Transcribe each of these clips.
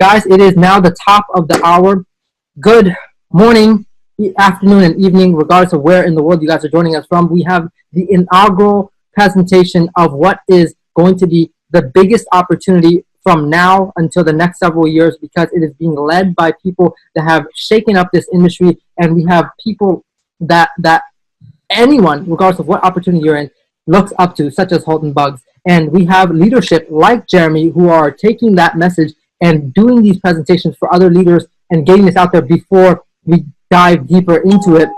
Guys, it is now the top of the hour. Good morning, afternoon, and evening, regardless of where in the world you guys are joining us from. We have the inaugural presentation of what is going to be the biggest opportunity from now until the next several years, because it is being led by people that have shaken up this industry, and we have people that anyone, regardless of what opportunity you're in, looks up to, such as Holton Bugg. And we have leadership like Jeremy who are taking that message and doing these presentations for other leaders and getting this out there before we dive deeper into it.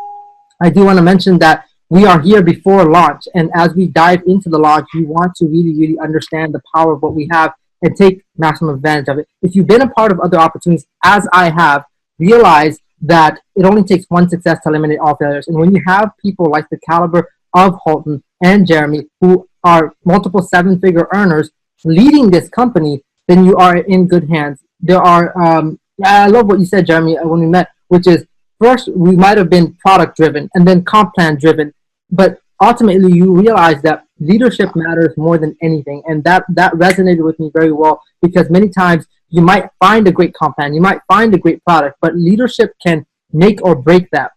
I do want to mention that we are here before launch, and as we dive into the launch, we want to really understand the power of what we have and take maximum advantage of it. If you've been a part of other opportunities, as I have, realize that it only takes one success to eliminate all failures. And when you have people like the caliber of Holton and Jeremy, who are multiple seven-figure earners leading this company, then you are in good hands. There are, I love what you said, Jeremy, when we met, which is, first, we might have been product-driven and then comp plan-driven, but ultimately you realize that leadership matters more than anything. And that resonated with me very well, because many times you might find a great comp plan, you might find a great product, but leadership can make or break that.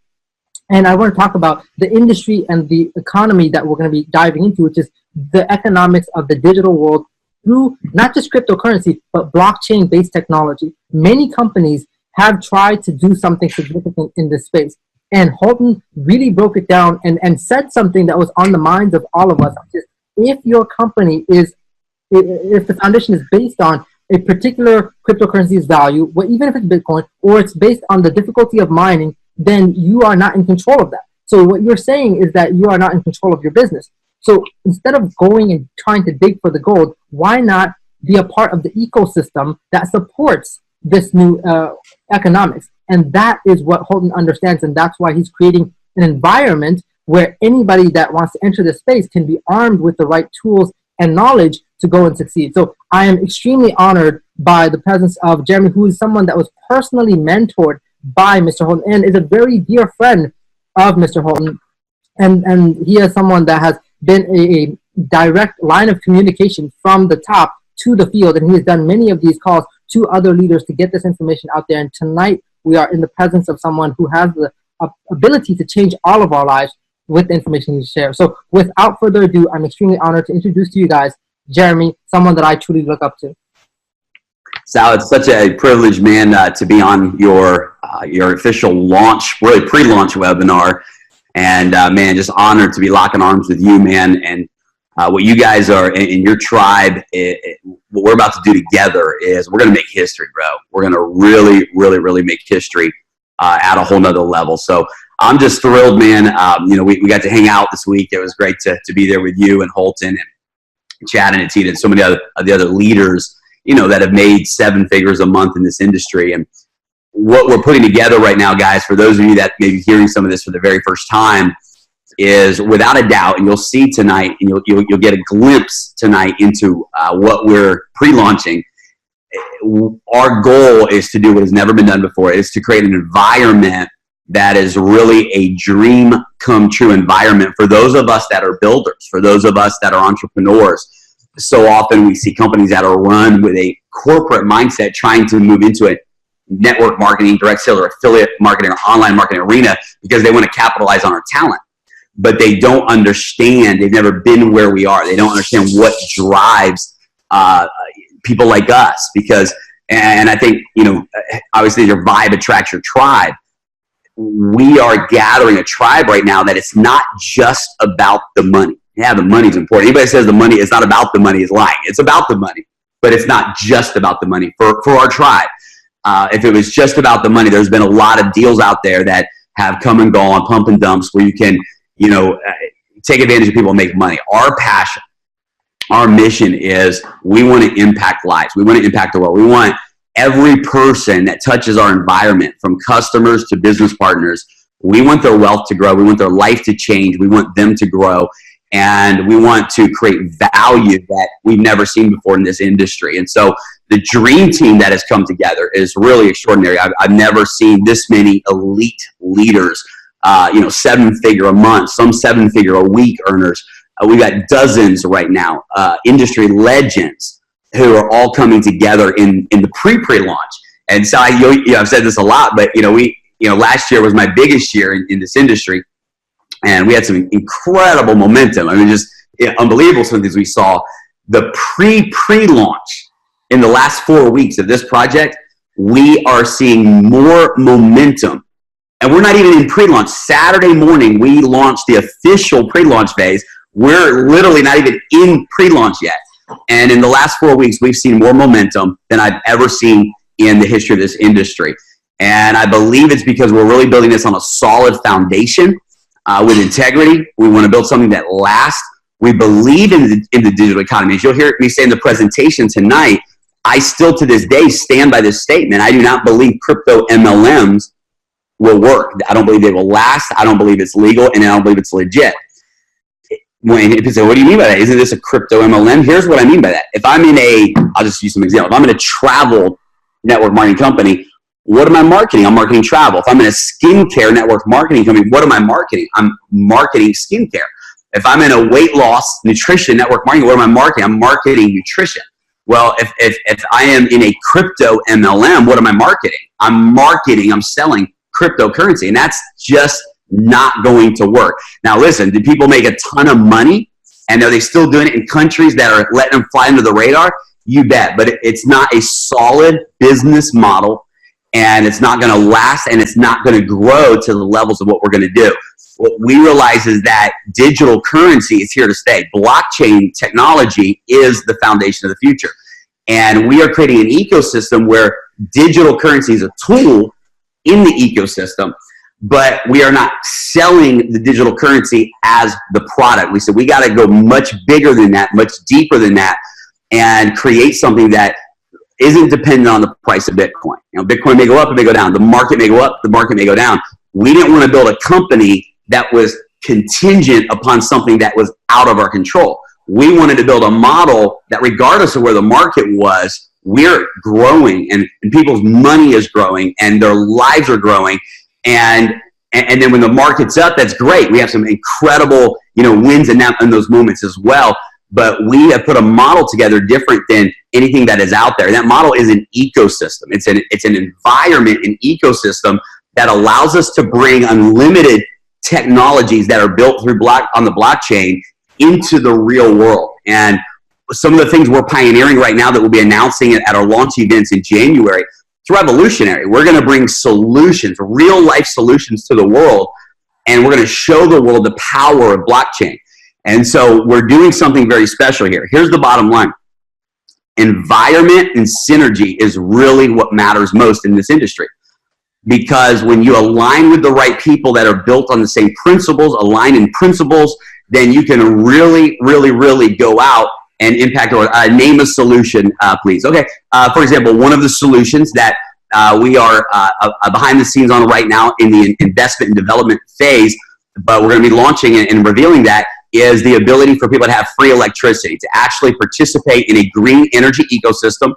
And I want to talk about the industry and the economy that we're going to be diving into, which is the economics of the digital world through not just cryptocurrency, but blockchain-based technology. Many companies have tried to do something significant in this space. And Holton really broke it down and said something that was on the minds of all of us. Which is, if your company is, if the foundation is based on a particular cryptocurrency's value, well, even if it's Bitcoin, or it's based on the difficulty of mining, then you are not in control of that. So what you're saying is that you are not in control of your business. So instead of going and trying to dig for the gold, why not be a part of the ecosystem that supports this new economics? And that is what Holton understands, and that's why he's creating an environment where anybody that wants to enter this space can be armed with the right tools and knowledge to go and succeed. So I am extremely honored by the presence of Jeremy, who is someone that was personally mentored by Mr. Holton and is a very dear friend of Mr. Holton. And he is someone that has been a direct line of communication from the top to the field, and he has done many of these calls to other leaders to get this information out there. And tonight we are in the presence of someone who has the ability to change all of our lives with the information he shares. So without further ado, I'm extremely honored to introduce to you guys Jeremy, someone that I truly look up to. Sal, it's such a privilege, man, to be on your official launch, really pre-launch webinar. And man, just honored to be locking arms with you, man. And what you guys are in your tribe, what we're about to do together is we're going to make history, bro. We're going to really make history at a whole nother level. So I'm just thrilled, man. We got to hang out this week. It was great to be there with you and Holton and Chad and Atita and so many of the other leaders, that have made seven figures a month in this industry. And what we're putting together right now, guys, for those of you that may be hearing some of this for the very first time, is without a doubt, and you'll see tonight, and you'll get a glimpse tonight into what we're pre-launching. Our goal is to do what has never been done before, is to create an environment that is really a dream come true environment for those of us that are builders, for those of us that are entrepreneurs. So often we see companies that are run with a corporate mindset trying to move into a network marketing, direct sales, or affiliate marketing, or online marketing arena because they want to capitalize on our talent. But they don't understand, they've never been where we are. They don't understand what drives people like us. And I think, obviously your vibe attracts your tribe. We are gathering a tribe right now that it's not just about the money. Yeah, the money's important. Anybody says the money is not about the money is lying. It's about the money, but it's not just about the money for our tribe. If it was just about the money, there's been a lot of deals out there that have come and gone, pump and dumps, where you can, take advantage of people and make money. Our passion, our mission is we want to impact lives. We want to impact the world. We want every person that touches our environment, from customers to business partners, we want their wealth to grow. We want their life to change. We want them to grow. And we want to create value that we've never seen before in this industry. And so the dream team that has come together is really extraordinary. I've never seen this many elite leaders, seven-figure a month, some seven-figure a week earners. We've got dozens right now, industry legends, who are all coming together in the pre-launch. And so I've said this a lot, but last year was my biggest year in this industry, and we had some incredible momentum. I mean, just unbelievable some things we saw. The pre-launch in the last 4 weeks of this project, we are seeing more momentum. And we're not even in pre-launch. Saturday morning, we launched the official pre-launch phase. We're literally not even in pre-launch yet. And in the last 4 weeks, we've seen more momentum than I've ever seen in the history of this industry. And I believe it's because we're really building this on a solid foundation with integrity. We want to build something that lasts. We believe in the digital economy. As you'll hear me say in the presentation tonight, I still to this day stand by this statement. I do not believe crypto MLMs will work. I don't believe they will last. I don't believe it's legal, and I don't believe it's legit. When people say, what do you mean by that? Isn't this a crypto MLM? Here's what I mean by that. If I'm I'll just use some example. If I'm in a travel network marketing company, what am I marketing? I'm marketing travel. If I'm in a skincare network marketing company, what am I marketing? I'm marketing skincare. If I'm in a weight loss nutrition network marketing, what am I marketing? I'm marketing nutrition. Well, if I am in a crypto MLM, what am I marketing? I'm selling cryptocurrency, and that's just not going to work. Now, listen, do people make a ton of money, and are they still doing it in countries that are letting them fly under the radar? You bet, but it's not a solid business model, and it's not going to last, and it's not going to grow to the levels of what we're going to do. What we realize is that digital currency is here to stay. Blockchain technology is the foundation of the future. And we are creating an ecosystem where digital currency is a tool in the ecosystem, but we are not selling the digital currency as the product. We said we got to go much bigger than that, much deeper than that, and create something that isn't dependent on the price of Bitcoin. Bitcoin may go up, it may go down. The market may go up, the market may go down. We didn't want to build a company that was contingent upon something that was out of our control. We wanted to build a model that regardless of where the market was, we're growing, and people's money is growing, and their lives are growing. And then when the market's up, that's great. We have some incredible wins in those moments as well. But we have put a model together different than anything that is out there. And that model is an ecosystem. It's an environment, an ecosystem that allows us to bring unlimited technologies that are built on the blockchain into the real world. And some of the things we're pioneering right now that we'll be announcing at our launch events in January, it's revolutionary. We're going to bring solutions, real life solutions to the world, and we're going to show the world the power of blockchain. And so we're doing something very special here. Here's the bottom line. Environment and synergy is really what matters most in this industry. Because when you align with the right people that are built on the same principles, align in principles, then you can really, really, really go out and impact or name a solution, please. Okay, for example, one of the solutions that we are behind the scenes on right now in the investment and development phase, but we're going to be launching and revealing that, is the ability for people to have free electricity, to actually participate in a green energy ecosystem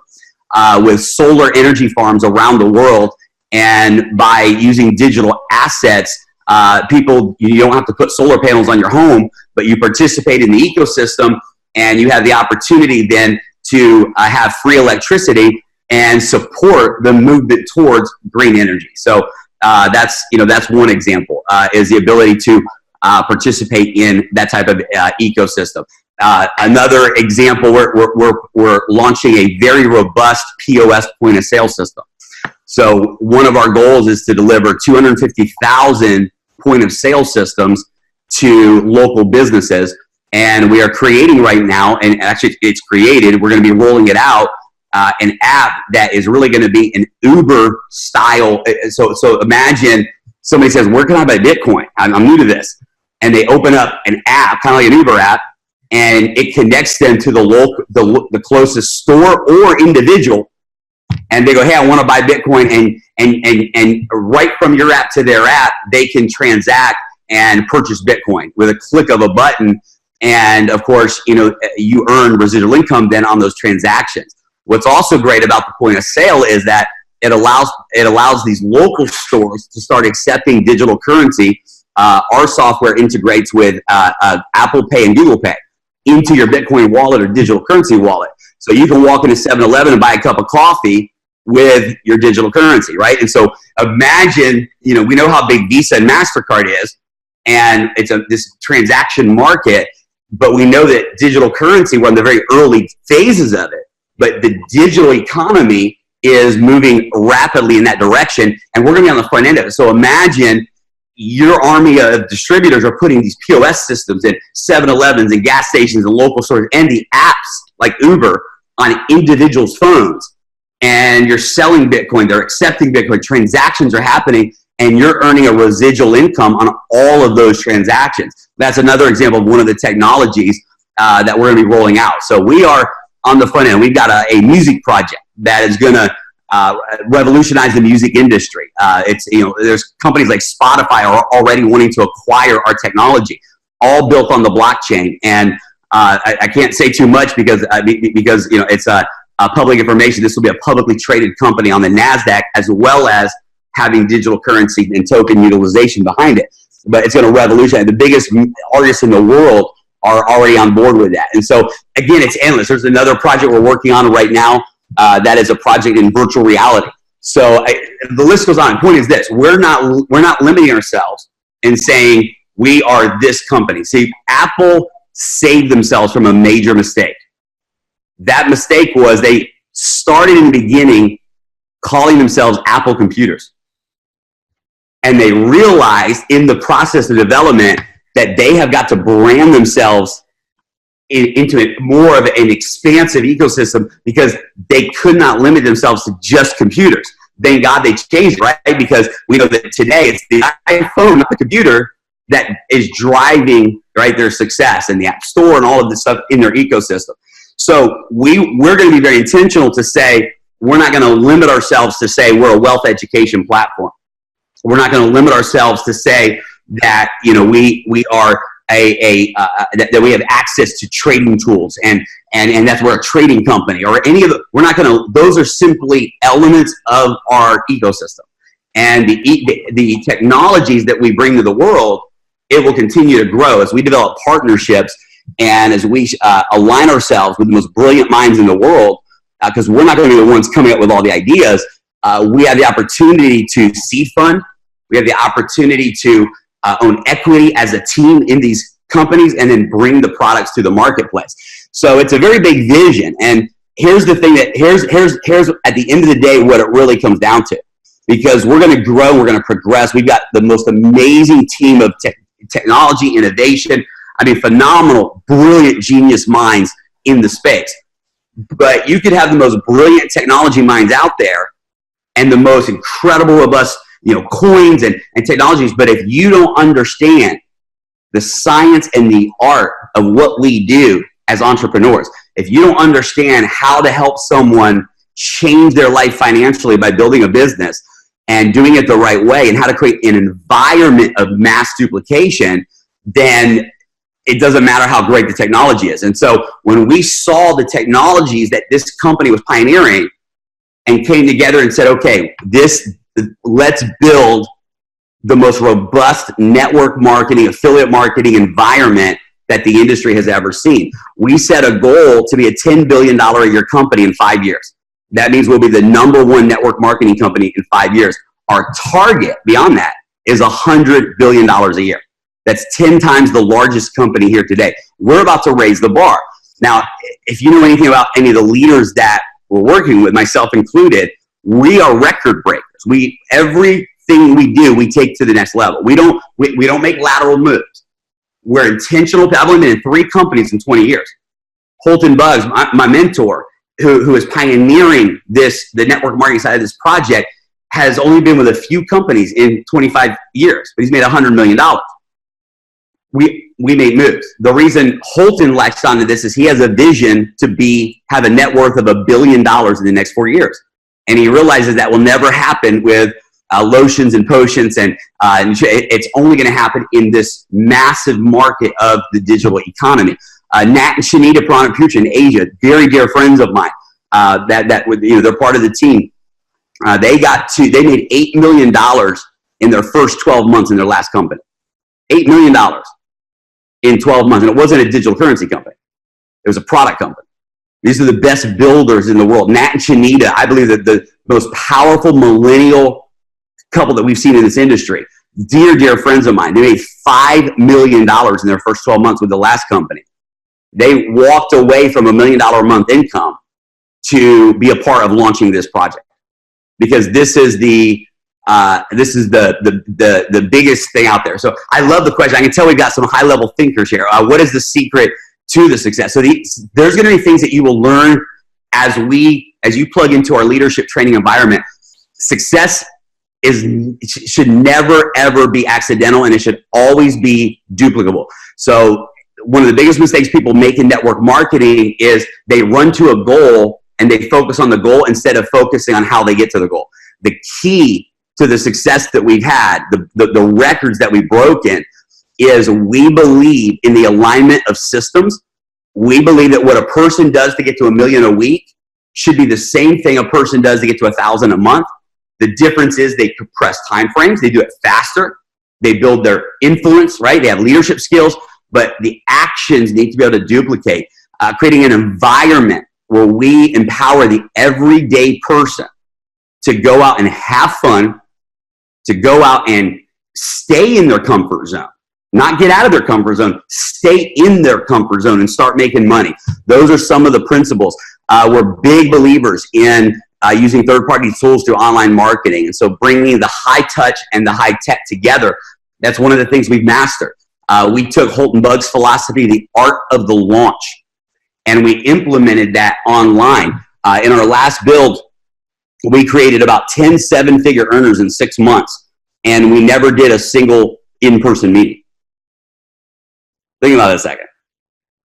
with solar energy farms around the world. And by using digital assets, you don't have to put solar panels on your home, but you participate in the ecosystem, and you have the opportunity then to have free electricity and support the movement towards green energy. So that's one example, is the ability to participate in that type of ecosystem. Another example, we're launching a very robust POS point of sale system. So one of our goals is to deliver 250,000 point of sale systems to local businesses. And we are creating right now, and actually it's created, we're going to be rolling it out, an app that is really going to be an Uber style. So imagine somebody says, where can I buy Bitcoin? I'm new to this. And they open up an app, kind of like an Uber app, and it connects them to the closest store or individual. And they go, hey, I want to buy Bitcoin, and right from your app to their app, they can transact and purchase Bitcoin with a click of a button. And of course, you earn residual income then on those transactions. What's also great about the point of sale is that it allows these local stores to start accepting digital currency. Our software integrates with Apple Pay and Google Pay. into your Bitcoin wallet or digital currency wallet. So you can walk into 7-Eleven and buy a cup of coffee with your digital currency, right? And so imagine, we know how big Visa and MasterCard is, and it's this transaction market, but we know that digital currency, we're in the very early phases of it, but the digital economy is moving rapidly in that direction, and we're going to be on the front end of it. So imagine your army of distributors are putting these POS systems in 7-Elevens and gas stations and local stores and the apps like Uber on individuals' phones. And you're selling Bitcoin, they're accepting Bitcoin, transactions are happening, and you're earning a residual income on all of those transactions. That's another example of one of the technologies that we're going to be rolling out. So we are on the front end. We've got a music project that is going to revolutionize the music industry. There's companies like Spotify are already wanting to acquire our technology, all built on the blockchain. And I can't say too much because it's public information. This will be a publicly traded company on the NASDAQ, as well as having digital currency and token utilization behind it. But it's going to revolutionize. The biggest artists in the world are already on board with that. And so, again, it's endless. There's another project we're working on right now that is a project in virtual reality. So the list goes on. The point is this: we're not limiting ourselves and saying we are this company. See, Apple saved themselves from a major mistake. That mistake was they started in the beginning calling themselves Apple Computers. And they realized in the process of development that they have got to brand themselves into more of an expansive ecosystem, because they could not limit themselves to just computers. Thank God they changed, right? Because we know that today it's the iPhone, not the computer, that is driving, right, their success, and the App Store and all of this stuff in their ecosystem. So we're going to be very intentional to say we're not going to limit ourselves to say we're a wealth education platform. We're not going to limit ourselves to say that we are that we have access to trading tools and that's we're a trading company or any of the. We're not going to. Those are simply elements of our ecosystem, and the technologies that we bring to the world, it will continue to grow as we develop partnerships. And as we align ourselves with the most brilliant minds in the world, because we're not going to be the ones coming up with all the ideas, we have the opportunity to seed fund. We have the opportunity to own equity as a team in these companies and then bring the products to the marketplace. So it's a very big vision. And here's the thing that here's at the end of the day what it really comes down to, because we're going to grow, we're going to progress. We've got the most amazing team of technology, innovation. I mean, phenomenal, brilliant, genius minds in the space. But you could have the most brilliant technology minds out there and the most incredible, robust, coins and technologies. But if you don't understand the science and the art of what we do as entrepreneurs, if you don't understand how to help someone change their life financially by building a business and doing it the right way, and how to create an environment of mass duplication, then it doesn't matter how great the technology is. And so when we saw the technologies that this company was pioneering and came together and said, okay, let's build the most robust network marketing, affiliate marketing environment that the industry has ever seen. We set a goal to be a $10 billion a year company in 5 years. That means we'll be the #1 network marketing company in 5 years. Our target beyond that is $100 billion a year. That's 10 times the largest company here today. We're about to raise the bar. Now, if you know anything about any of the leaders that we're working with, myself included, we are record breakers. Everything we do, we take to the next level. We don't make lateral moves. We're intentional. I've only been in 3 companies in 20 years. Holton Bugg, my mentor, who is pioneering the network marketing side of this project, has only been with a few companies in 25 years, but he's made $100 million. We made moves. The reason Holton latched onto this is he has a vision to have a net worth of $1 billion in the next 4 years. And he realizes that will never happen with lotions and potions, and it's only going to happen in this massive market of the digital economy. Nat and Shanita Pranapurcha in Asia, very dear friends of mine, they're part of the team. They made $8 million in their first 12 months in their last company. $8 million in 12 months, and it wasn't a digital currency company. It was a product company. These are the best builders in the world. Nat and Chinita, I believe that the most powerful millennial couple that we've seen in this industry. Dear, dear friends of mine. They made $5 million in their first 12 months with the last company. They walked away from $1 million a month income to be a part of launching this project, because this is the biggest thing out there. So I love the question. I can tell we've got some high level thinkers here. What is the secret to the success? So there's going to be things that you will learn as you plug into our leadership training environment. Success should never ever be accidental, and it should always be duplicable. So one of the biggest mistakes people make in network marketing is they run to a goal and they focus on the goal instead of focusing on how they get to the goal. The key to the success that we've had, the records that we've broken, is we believe in the alignment of systems. We believe that what a person does to get to $1 million a week should be the same thing a person does to get to 1,000 a month. The difference is they compress time frames. They do it faster. They build their influence, right? They have leadership skills, but the actions need to be able to duplicate, creating an environment where we empower the everyday person to go out and have fun, to go out and stay in their comfort zone, not get out of their comfort zone, stay in their comfort zone and start making money. Those are some of the principles. We're big believers in using third-party tools through online marketing. And so bringing the high touch and the high tech together, that's one of the things we've mastered. We took Holton Bugg's philosophy, the art of the launch, and we implemented that online. In our last build, we created about 10 seven-figure earners in 6 months, and we never did a single in-person meeting. Think about it a second.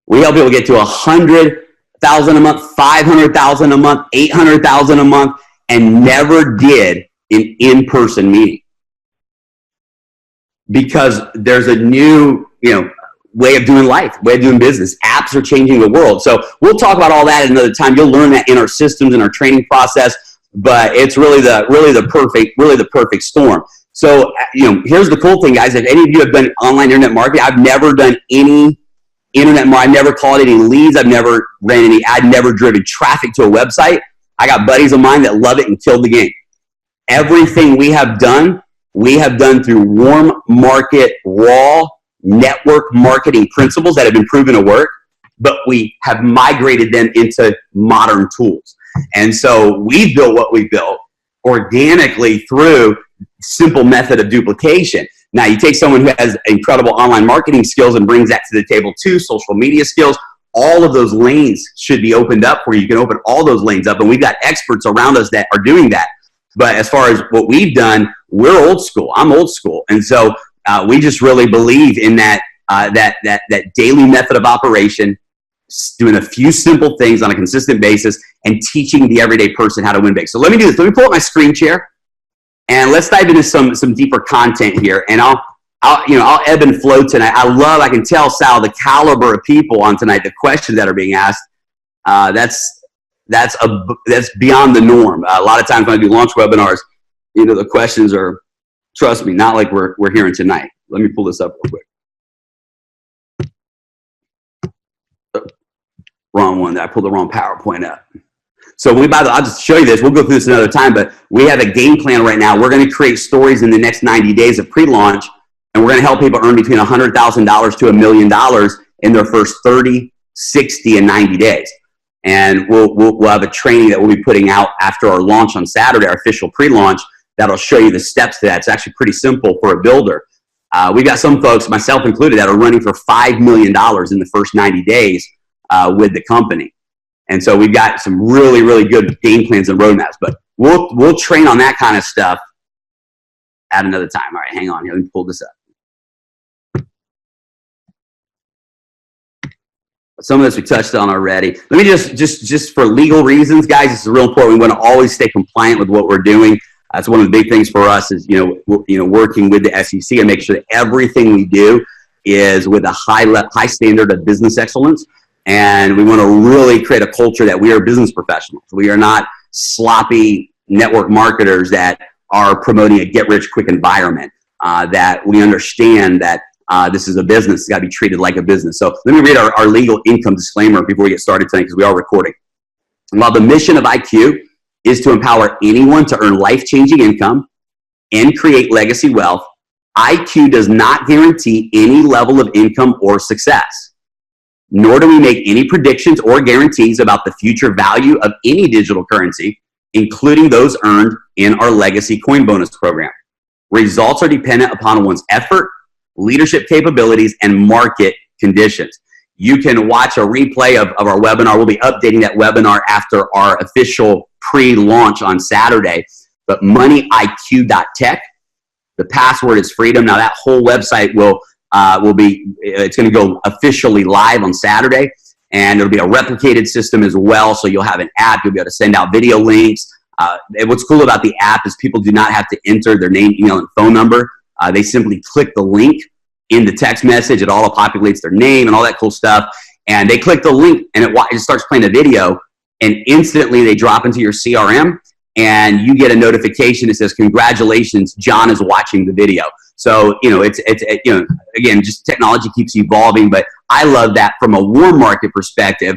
We help people get to 100,000 a month, 500,000 a month, 800,000 a month, and never did an in-person meeting, because there's a new, way of doing life, way of doing business. Apps are changing the world. So we'll talk about all that at another time. You'll learn that in our systems and our training process, but it's really the perfect storm. So, here's the cool thing, guys. If any of you have done online internet marketing, I've never done any internet marketing. I've never called any leads. I've never I've never driven traffic to a website. I got buddies of mine that love it and killed the game. Everything we have done through warm market, raw network marketing principles that have been proven to work, but we have migrated them into modern tools. And so we've built what we built organically through simple method of duplication. Now, you take someone who has incredible online marketing skills and brings that to the table too, social media skills, all of those lanes should be opened up where you can open all those lanes up. And we've got experts around us that are doing that. But as far as what we've done, we're old school. I'm old school. And so we just really believe in that daily method of operation, doing a few simple things on a consistent basis and teaching the everyday person how to win big. So let me do this. Let me pull up my screen share and let's dive into some deeper content here. And I'll ebb and flow tonight. I can tell, Sal, the caliber of people on tonight, the questions that are being asked. That's beyond the norm. A lot of times when I do launch webinars, the questions are, trust me, not like we're hearing tonight. Let me pull this up real quick. Wrong one. I pulled the wrong PowerPoint up. So I'll just show you this. We'll go through this another time, but we have a game plan right now. We're going to create stories in the next 90 days of pre-launch, and we're going to help people earn between $100,000 to $1 million in their first 30, 60, and 90 days. And we'll have a training that we'll be putting out after our launch on Saturday, our official pre-launch, that'll show you the steps to that. It's actually pretty simple for a builder. We've got some folks, myself included, that are running for $5 million in the first 90 days with the company. And so we've got some really, really good game plans and roadmaps. But we'll train on that kind of stuff at another time. All right, hang on here. Let me pull this up. Some of this we touched on already. Let me just for legal reasons, guys, this is real important. We want to always stay compliant with what we're doing. That's one of the big things for us is, working with the SEC and make sure that everything we do is with a high standard of business excellence. And we want to really create a culture that we are business professionals. We are not sloppy network marketers that are promoting a get-rich-quick environment, that we understand that This is a business. It's got to be treated like a business. So let me read our legal income disclaimer before we get started tonight, because we are recording. While the mission of IQ is to empower anyone to earn life-changing income and create legacy wealth, IQ does not guarantee any level of income or success, nor do we make any predictions or guarantees about the future value of any digital currency, including those earned in our legacy coin bonus program. Results are dependent upon one's effort, leadership capabilities, and market conditions. You can watch a replay of our webinar. We'll be updating that webinar after our official pre-launch on Saturday. But moneyiq.tech, the password is freedom. Now that whole website will be, it's going to go officially live on Saturday, and it'll be a replicated system as well. So you'll have an app. You'll be able to send out video links. And what's cool about the app is people do not have to enter their name, email, and phone number. They simply click the link in the text message. It auto-populates their name and all that cool stuff. And they click the link, and it starts playing a video, and instantly they drop into your CRM, and you get a notification that says, "Congratulations, John is watching the video." So, it's again, just technology keeps evolving, but I love that from a warm market perspective.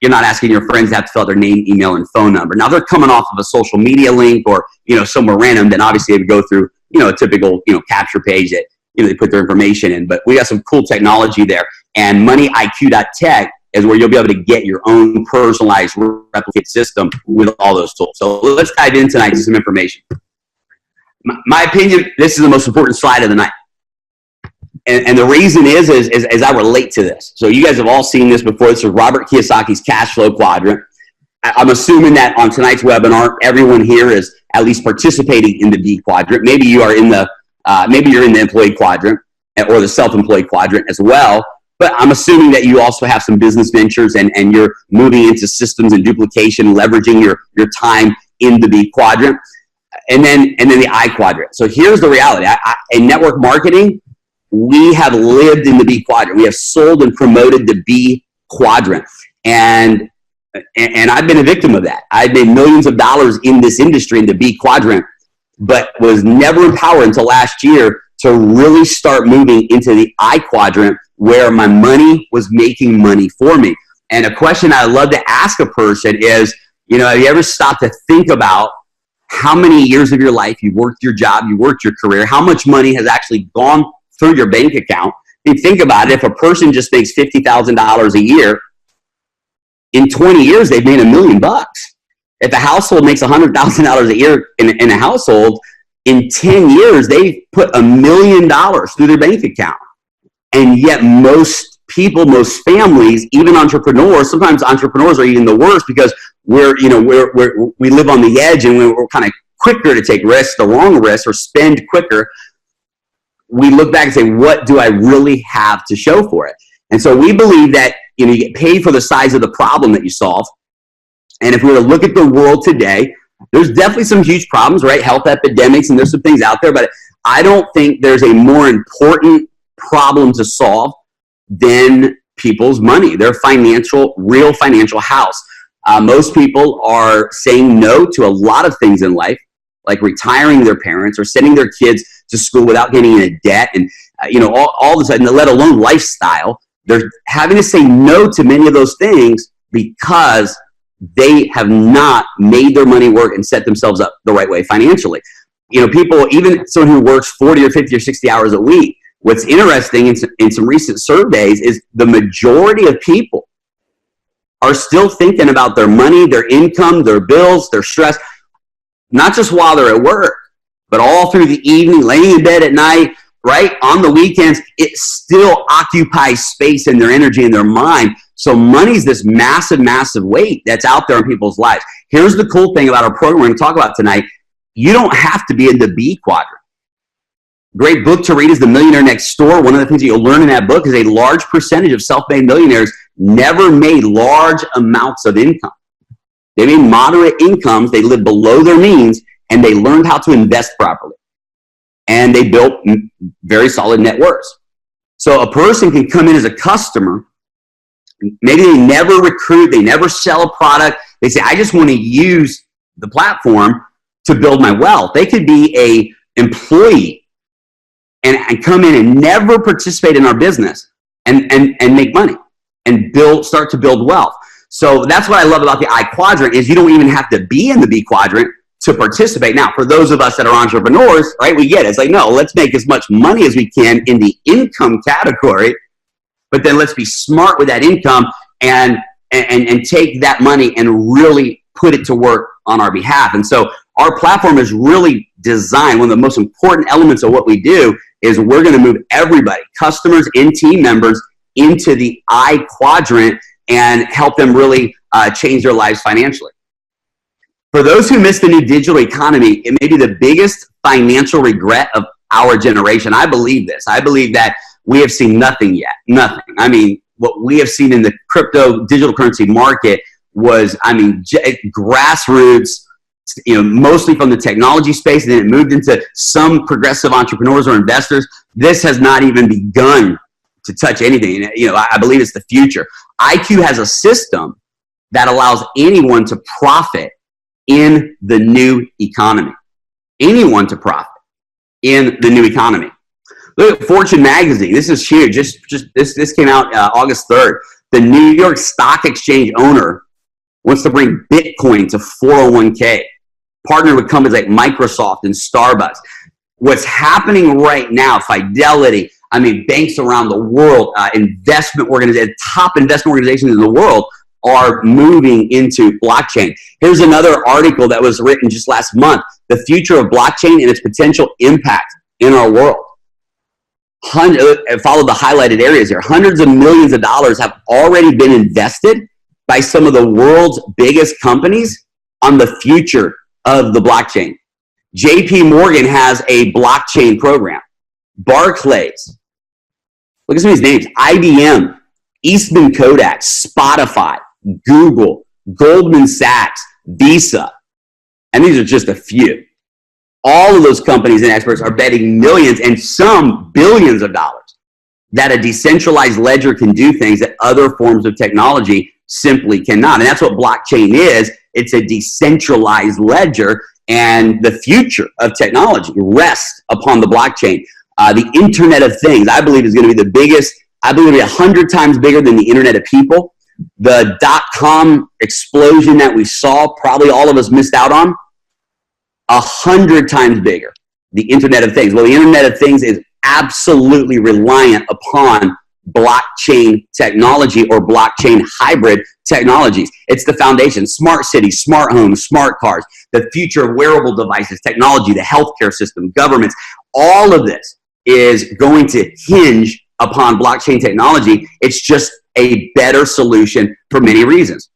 You're not asking your friends to have to fill out their name, email, and phone number. Now, they're coming off of a social media link or, somewhere random, then obviously they would go through, a typical, capture page that, they put their information in. But we got some cool technology there. And moneyiq.tech is where you'll be able to get your own personalized replicate system with all those tools. So let's dive in tonight to some information. My opinion, this is the most important slide of the night. And the reason is I relate to this. So you guys have all seen this before. This is Robert Kiyosaki's cash flow quadrant. I'm assuming that on tonight's webinar, everyone here is at least participating in the B quadrant. Maybe you are in the maybe you're in the employee quadrant or the self-employed quadrant as well. But I'm assuming that you also have some business ventures and you're moving into systems and duplication, leveraging your time in the B quadrant. And then the I quadrant. So here's the reality. In network marketing, we have lived in the B quadrant. We have sold and promoted the B quadrant. And I've been a victim of that. I've made millions of dollars in this industry in the B quadrant, but was never empowered until last year to really start moving into the I quadrant where my money was making money for me. And a question I love to ask a person is, have you ever stopped to think about how many years of your life you worked your job, you worked your career, how much money has actually gone through your bank account? And think about it, if a person just makes $50,000 a year, in 20 years, they've made $1 million. If a household makes $100,000 a year in a household, in 10 years, they've put $1 million through their bank account. And yet most people, most families, even entrepreneurs, sometimes entrepreneurs are even the worst because we live on the edge and we're kind of quicker to take risks, the wrong risks, or spend quicker. We look back and say, what do I really have to show for it? And so we believe that you get paid for the size of the problem that you solve. And if we were to look at the world today, there's definitely some huge problems, right? Health epidemics, and there's some things out there, but I don't think there's a more important problem to solve than people's money, their real financial house. Most people are saying no to a lot of things in life, like retiring their parents or sending their kids to school without getting into debt, and all of a sudden, let alone lifestyle. They're having to say no to many of those things because they have not made their money work and set themselves up the right way financially. People, even someone who works 40 or 50 or 60 hours a week, what's interesting in some recent surveys is the majority of people are still thinking about their money, their income, their bills, their stress, not just while they're at work, but all through the evening, laying in bed at night, right? On the weekends, it still occupies space in their energy and their mind. So money's this massive, massive weight that's out there in people's lives. Here's the cool thing about our program we're going to talk about tonight. You don't have to be in the B quadrant. Great book to read is The Millionaire Next Door. One of the things that you'll learn in that book is a large percentage of self-made millionaires never made large amounts of income. They made moderate incomes. They lived below their means, and they learned how to invest properly. And they built very solid net worths. So a person can come in as a customer. Maybe they never recruit. They never sell a product. They say, I just want to use the platform to build my wealth. They could be an employee and come in and never participate in our business and make money and start to build wealth. So that's what I love about the I quadrant is you don't even have to be in the B quadrant to participate. Now, for those of us that are entrepreneurs, right, we get it. It's like, no, let's make as much money as we can in the income category, but then let's be smart with that income and take that money and really put it to work on our behalf. And so our platform is really designed. One of the most important elements of what we do is we're going to move everybody, customers and team members, into the I quadrant and help them really change their lives financially. For those who miss the new digital economy, it may be the biggest financial regret of our generation. I believe this. I believe that we have seen nothing yet. Nothing. I mean, what we have seen in the crypto digital currency market was, grassroots, mostly from the technology space, and then it moved into some progressive entrepreneurs or investors. This has not even begun to touch anything. I believe it's the future. IQ has a system that allows anyone to profit in the new economy. Anyone to profit in the new economy. Look at Fortune magazine. This is huge. This came out August 3rd. The New York Stock Exchange owner wants to bring Bitcoin to 401k. Partnered with companies like Microsoft and Starbucks. What's happening right now, Fidelity, banks around the world, investment organizations, top investment organizations in the world are moving into blockchain. Here's another article that was written just last month, The Future of Blockchain and Its Potential Impact in Our World. Follow the highlighted areas here. Hundreds of millions of dollars have already been invested by some of the world's biggest companies on the future of the blockchain. JP Morgan has a blockchain program. Barclays, look at some of these names, IBM, Eastman Kodak, Spotify, Google, Goldman Sachs, Visa, and these are just a few. All of those companies and experts are betting millions and some billions of dollars that a decentralized ledger can do things that other forms of technology simply cannot. And that's what blockchain is. It's a decentralized ledger, and the future of technology rests upon the blockchain. The Internet of Things, I believe, is going to be the biggest. I believe it'll be 100 times bigger than the Internet of People. The .com explosion that we saw, probably all of us missed out on, 100 times bigger. The Internet of Things. Well, the Internet of Things is absolutely reliant upon blockchain technology or blockchain hybrid technologies. It's the foundation. Smart cities, smart homes, smart cars, the future of wearable devices, technology, the healthcare system, governments, all of this is going to hinge upon blockchain technology. It's just a better solution for many reasons.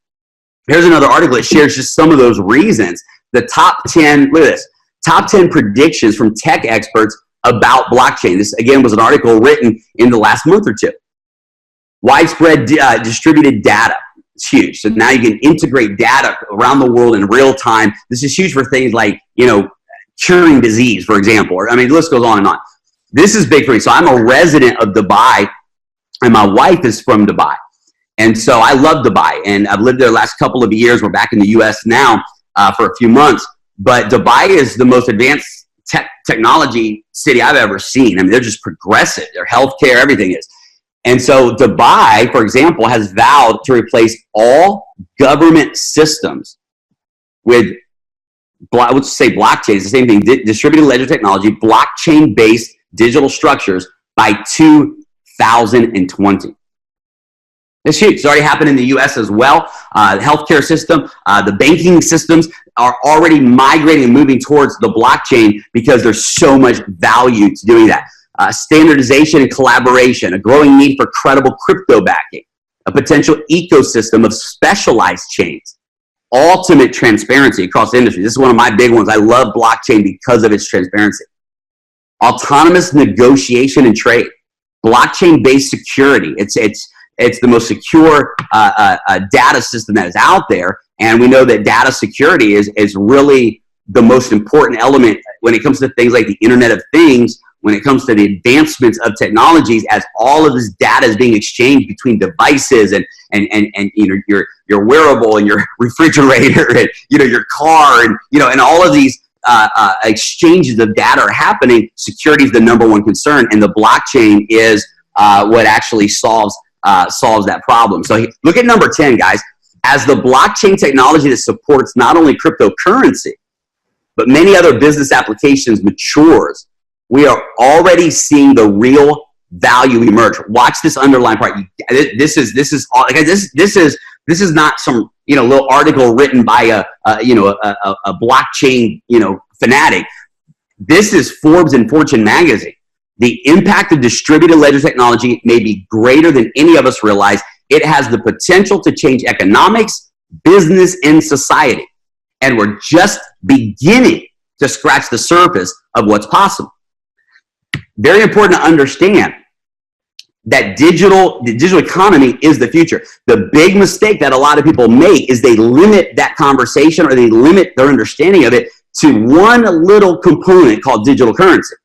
Here's another article that shares just some of those reasons. The top 10, look at this, top 10 predictions from tech experts about blockchain. This, again, was an article written in the last month or two. Widespread distributed data. It's huge. So now you can integrate data around the world in real time. This is huge for things like, curing disease, for example. The list goes on and on. This is big for me. So I'm a resident of Dubai, and my wife is from Dubai. And so I love Dubai, and I've lived there the last couple of years. We're back in the U.S. now for a few months. But Dubai is the most advanced technology city I've ever seen. They're just progressive. Their healthcare, everything is. And so Dubai, for example, has vowed to replace all government systems with, let's say blockchain, it's the same thing, distributed ledger technology, blockchain-based digital structures by 2020. It's huge. It's already happened in the U.S. as well. The healthcare system, the banking systems are already migrating and moving towards the blockchain because there's so much value to doing that. Standardization and collaboration, a growing need for credible crypto backing, a potential ecosystem of specialized chains, ultimate transparency across the industry. This is one of my big ones. I love blockchain because of its transparency. Autonomous negotiation and trade, blockchain-based security. It's the most secure data system that is out there, and we know that data security is really the most important element when it comes to things like the Internet of Things, when it comes to the advancements of technologies, as all of this data is being exchanged between devices and your wearable and your refrigerator and your car and all of these exchanges of data are happening, security is the number one concern, and the blockchain is what actually solves that problem. So look at number 10, guys. As the blockchain technology that supports not only cryptocurrency, but many other business applications matures, we are already seeing the real value emerge. Watch this underlying part. This is not some little article written by a blockchain fanatic. This is Forbes and Fortune magazine. The impact of distributed ledger technology may be greater than any of us realize. It has the potential to change economics, business, and society. And we're just beginning to scratch the surface of what's possible. Very important to understand that the digital economy is the future. The big mistake that a lot of people make is they limit that conversation, or they limit their understanding of it to one little component called digital currency.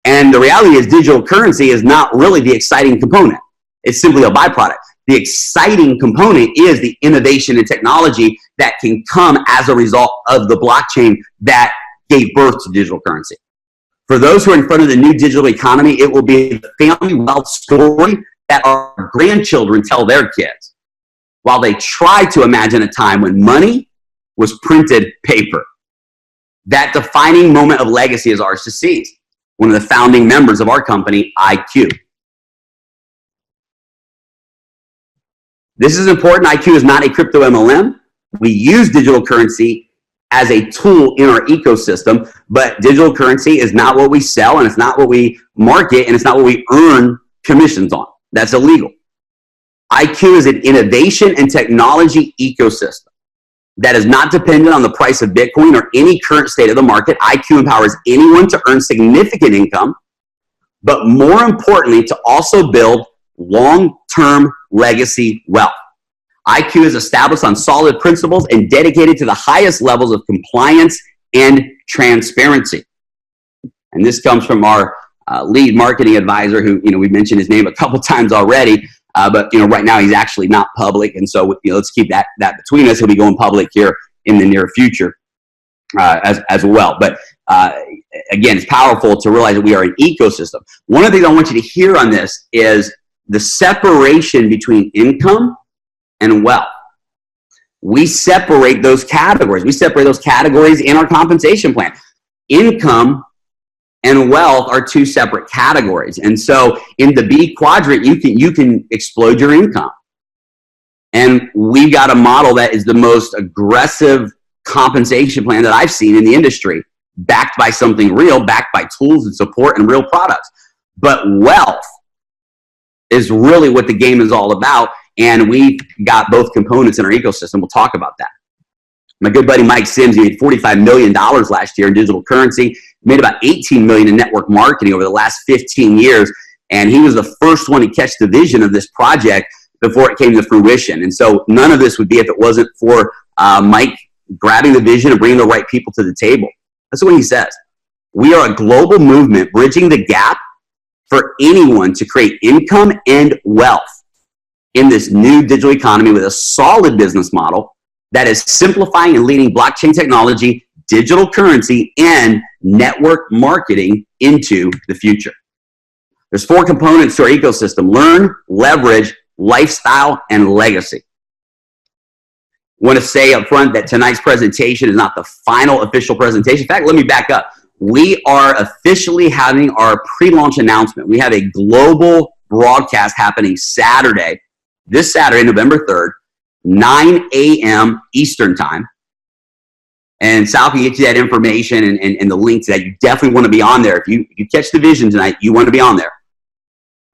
And the reality is digital currency is not really the exciting component. It's simply a byproduct. The exciting component is the innovation and technology that can come as a result of the blockchain that gave birth to digital currency. For those who are in front of the new digital economy, it will be the family wealth story that our grandchildren tell their kids, while they try to imagine a time when money was printed paper. That defining moment of legacy is ours to seize. One of the founding members of our company, IQ. This is important. IQ is not a crypto MLM. We use digital currency as a tool in our ecosystem, but digital currency is not what we sell, and it's not what we market, and it's not what we earn commissions on. That's illegal. IQ is an innovation and technology ecosystem that is not dependent on the price of Bitcoin or any current state of the market. IQ empowers anyone to earn significant income, but more importantly, to also build long-term legacy wealth. IQ is established on solid principles and dedicated to the highest levels of compliance and transparency. And this comes from our lead marketing advisor, who we've mentioned his name a couple times already, but right now he's actually not public, and so let's keep that between us. He'll be going public here in the near future as well. But again, it's powerful to realize that we are an ecosystem. One of the things I want you to hear on this is the separation between income and wealth. We separate those categories. We separate those categories in our compensation plan. Income and wealth are two separate categories. And so in the B quadrant, you can explode your income. And we've got a model that is the most aggressive compensation plan that I've seen in the industry, backed by something real, backed by tools and support and real products. But wealth is really what the game is all about. And we've got both components in our ecosystem. We'll talk about that. My good buddy Mike Sims, he made $45 million last year in digital currency, made about $18 million in network marketing over the last 15 years. And he was the first one to catch the vision of this project before it came to fruition. And so none of this would be if it wasn't for Mike grabbing the vision and bringing the right people to the table. That's what he says. We are a global movement bridging the gap for anyone to create income and wealth in this new digital economy with a solid business model that is simplifying and leading blockchain technology, digital currency, and network marketing into the future. There's 4 components to our ecosystem: learn, leverage, lifestyle, and legacy. I want to say up front that tonight's presentation is not the final official presentation. In fact, let me back up. We are officially having our pre-launch announcement. We have a global broadcast happening Saturday, this Saturday, November 3rd, 9 a.m. Eastern Time. And Sal can get you that information and the link to that. You definitely want to be on there. If you catch the vision tonight, you want to be on there.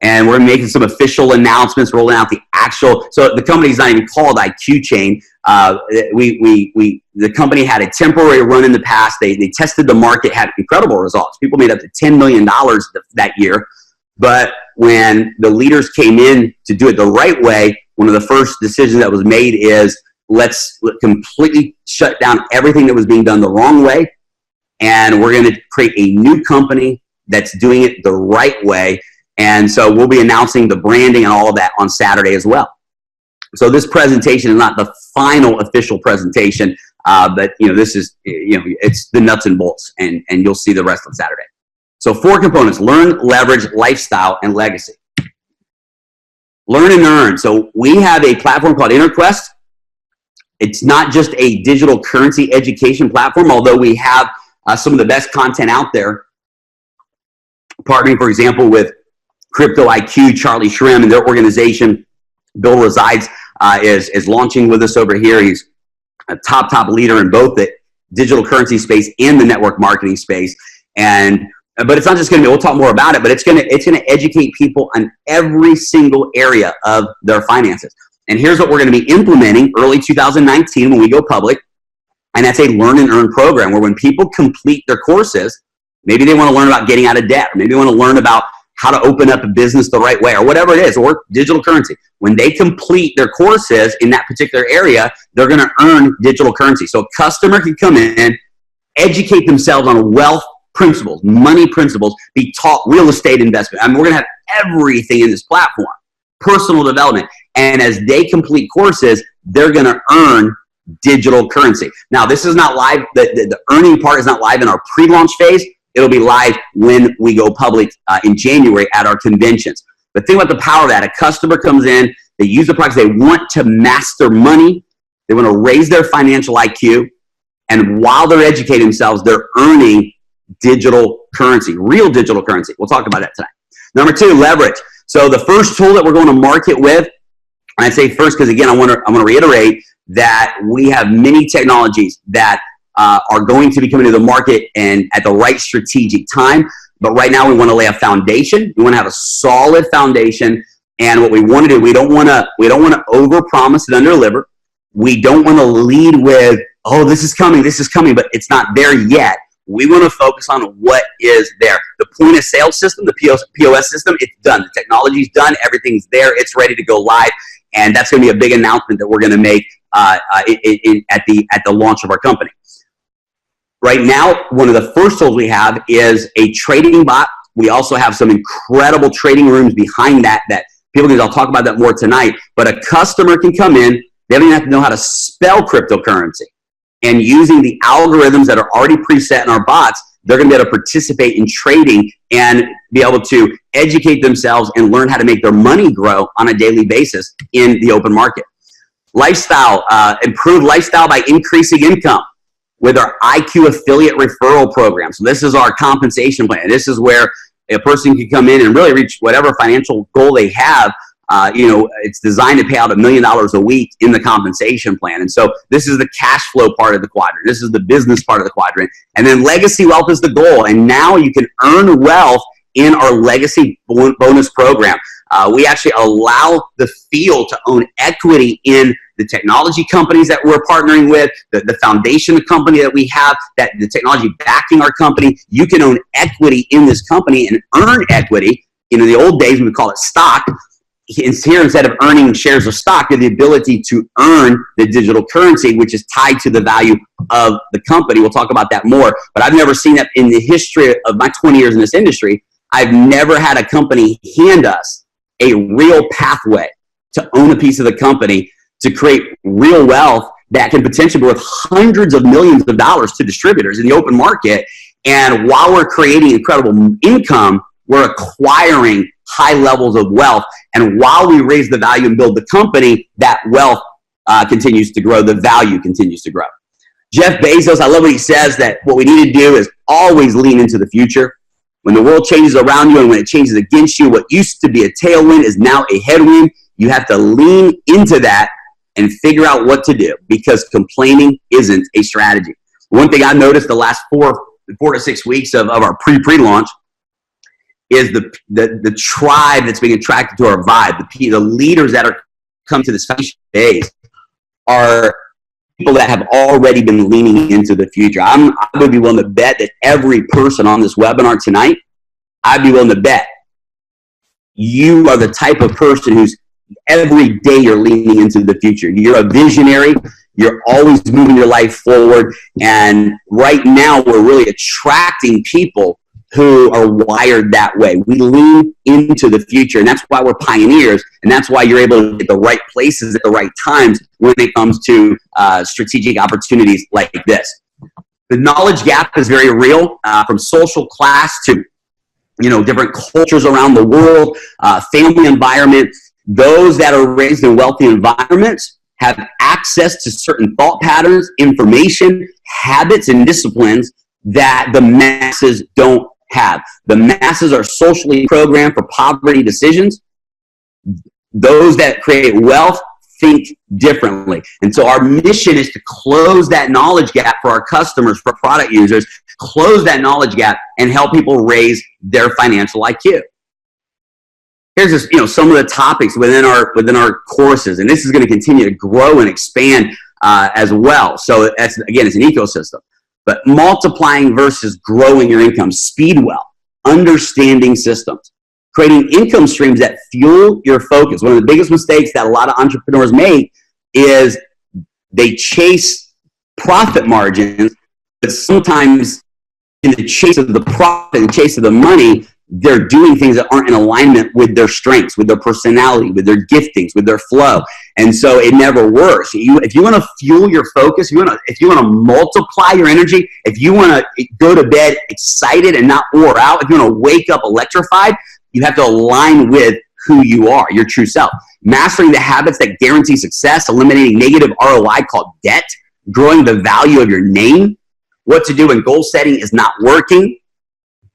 And we're making some official announcements, rolling out the actual, so the company's not even called IQ Chain. The company had a temporary run in the past. They tested the market, had incredible results. People made up to $10 million that year. But when the leaders came in to do it the right way, one of the first decisions that was made is let's completely shut down everything that was being done the wrong way. And we're going to create a new company that's doing it the right way. And so we'll be announcing the branding and all of that on Saturday as well. So this presentation is not the final official presentation, but this is it's the nuts and bolts, and you'll see the rest on Saturday. So 4 components: learn, leverage, lifestyle, and legacy. Learn and earn. So we have a platform called InterQuest. It's not just a digital currency education platform, although we have some of the best content out there. Partnering, for example, with Crypto IQ, Charlie Shrem and their organization. Bill Resides is launching with us over here. He's a top leader in both the digital currency space and the network marketing space. But it's not just going to be, we'll talk more about it, but it's going to educate people on every single area of their finances. And here's what we're going to be implementing early 2019 when we go public. And that's a learn and earn program where when people complete their courses, maybe they want to learn about getting out of debt, or maybe they want to learn about how to open up a business the right way, or whatever it is, or digital currency. When they complete their courses in that particular area, they're going to earn digital currency. So a customer can come in, educate themselves on wealth principles, money principles, be taught real estate investment. I mean, we're going to have everything in this platform, personal development. And as they complete courses, they're going to earn digital currency. Now, this is not live. The earning part is not live in our pre-launch phase. It'll be live when we go public in January at our conventions. But think about the power of that. A customer comes in, they use the products, they want to master money, they want to raise their financial IQ, and while they're educating themselves, they're earning digital currency, real digital currency. We'll talk about that tonight. Number 2, leverage. So the first tool that we're going to market with, and I say first because again, I want to reiterate that we have many technologies that are going to be coming to the market and at the right strategic time. But right now we want to lay a foundation. We want to have a solid foundation. And what we want to do, we don't want to overpromise and underdeliver. We don't want to lead with, oh, this is coming, but it's not there yet. We want to focus on what is there. The point of sale system, the POS system, it's done. The technology's done. Everything's there. It's ready to go live. And that's going to be a big announcement that we're going to make at the launch of our company. Right now, one of the first tools we have is a trading bot. We also have some incredible trading rooms behind that people can, I'll talk about that more tonight. But a customer can come in, they don't even have to know how to spell cryptocurrency. And using the algorithms that are already preset in our bots, they're going to be able to participate in trading and be able to educate themselves and learn how to make their money grow on a daily basis in the open market. Lifestyle, improve lifestyle by increasing income with our IQ affiliate referral program. So this is our compensation plan. This is where a person can come in and really reach whatever financial goal they have. It's designed to pay out $1 million a week in the compensation plan. And so this is the cash flow part of the quadrant. This is the business part of the quadrant. And then legacy wealth is the goal. And now you can earn wealth in our legacy bonus program. We actually allow the field to own equity in the technology companies that we're partnering with, the foundation company that we have, that the technology backing our company. You can own equity in this company and earn equity. In the old days, we would call it stock. Here, instead of earning shares of stock, you have the ability to earn the digital currency, which is tied to the value of the company. We'll talk about that more. But I've never seen that in the history of my 20 years in this industry. I've never had a company hand us a real pathway to own a piece of the company to create real wealth that can potentially be worth hundreds of millions of dollars to distributors in the open market. And while we're creating incredible income, we're acquiring high levels of wealth. And while we raise the value and build the company, that wealth continues to grow. The value continues to grow. Jeff Bezos, I love what he says, that what we need to do is always lean into the future. When the world changes around you and when it changes against you, what used to be a tailwind is now a headwind. You have to lean into that and figure out what to do, because complaining isn't a strategy. One thing I noticed the last 4 to 6 weeks of our pre-launch is the tribe that's being attracted to our vibe. The leaders that are come to this days are people that have already been leaning into the future. I would be willing to bet that every person on this webinar tonight, I'd be willing to bet you are the type of person who's every day you're leaning into the future. You're a visionary. You're always moving your life forward. And right now we're really attracting people who are wired that way. We lean into the future, and that's why we're pioneers, and that's why you're able to get the right places at the right times when it comes to strategic opportunities like this. The knowledge gap is very real, from social class to different cultures around the world, family environment. Those that are raised in wealthy environments have access to certain thought patterns, information, habits, and disciplines that the masses don't have. The masses are socially programmed for poverty decisions. Those that create wealth think differently. And so our mission is to close that knowledge gap for our customers, for product users, close that knowledge gap and help people raise their financial IQ. Here's just, some of the topics within our courses, and this is going to continue to grow and expand as well. So it's an ecosystem. But multiplying versus growing your income, speed wealth, understanding systems, creating income streams that fuel your focus. One of the biggest mistakes that a lot of entrepreneurs make is they chase profit margins, but sometimes in the chase of the profit, in the chase of the money, they're doing things that aren't in alignment with their strengths, with their personality, with their giftings, with their flow. And so it never works. If you want to fuel your focus, if you want to multiply your energy, if you want to go to bed excited and not wore out, if you want to wake up electrified, you have to align with who you are, your true self. Mastering the habits that guarantee success, eliminating negative ROI called debt, growing the value of your name, what to do when goal setting is not working,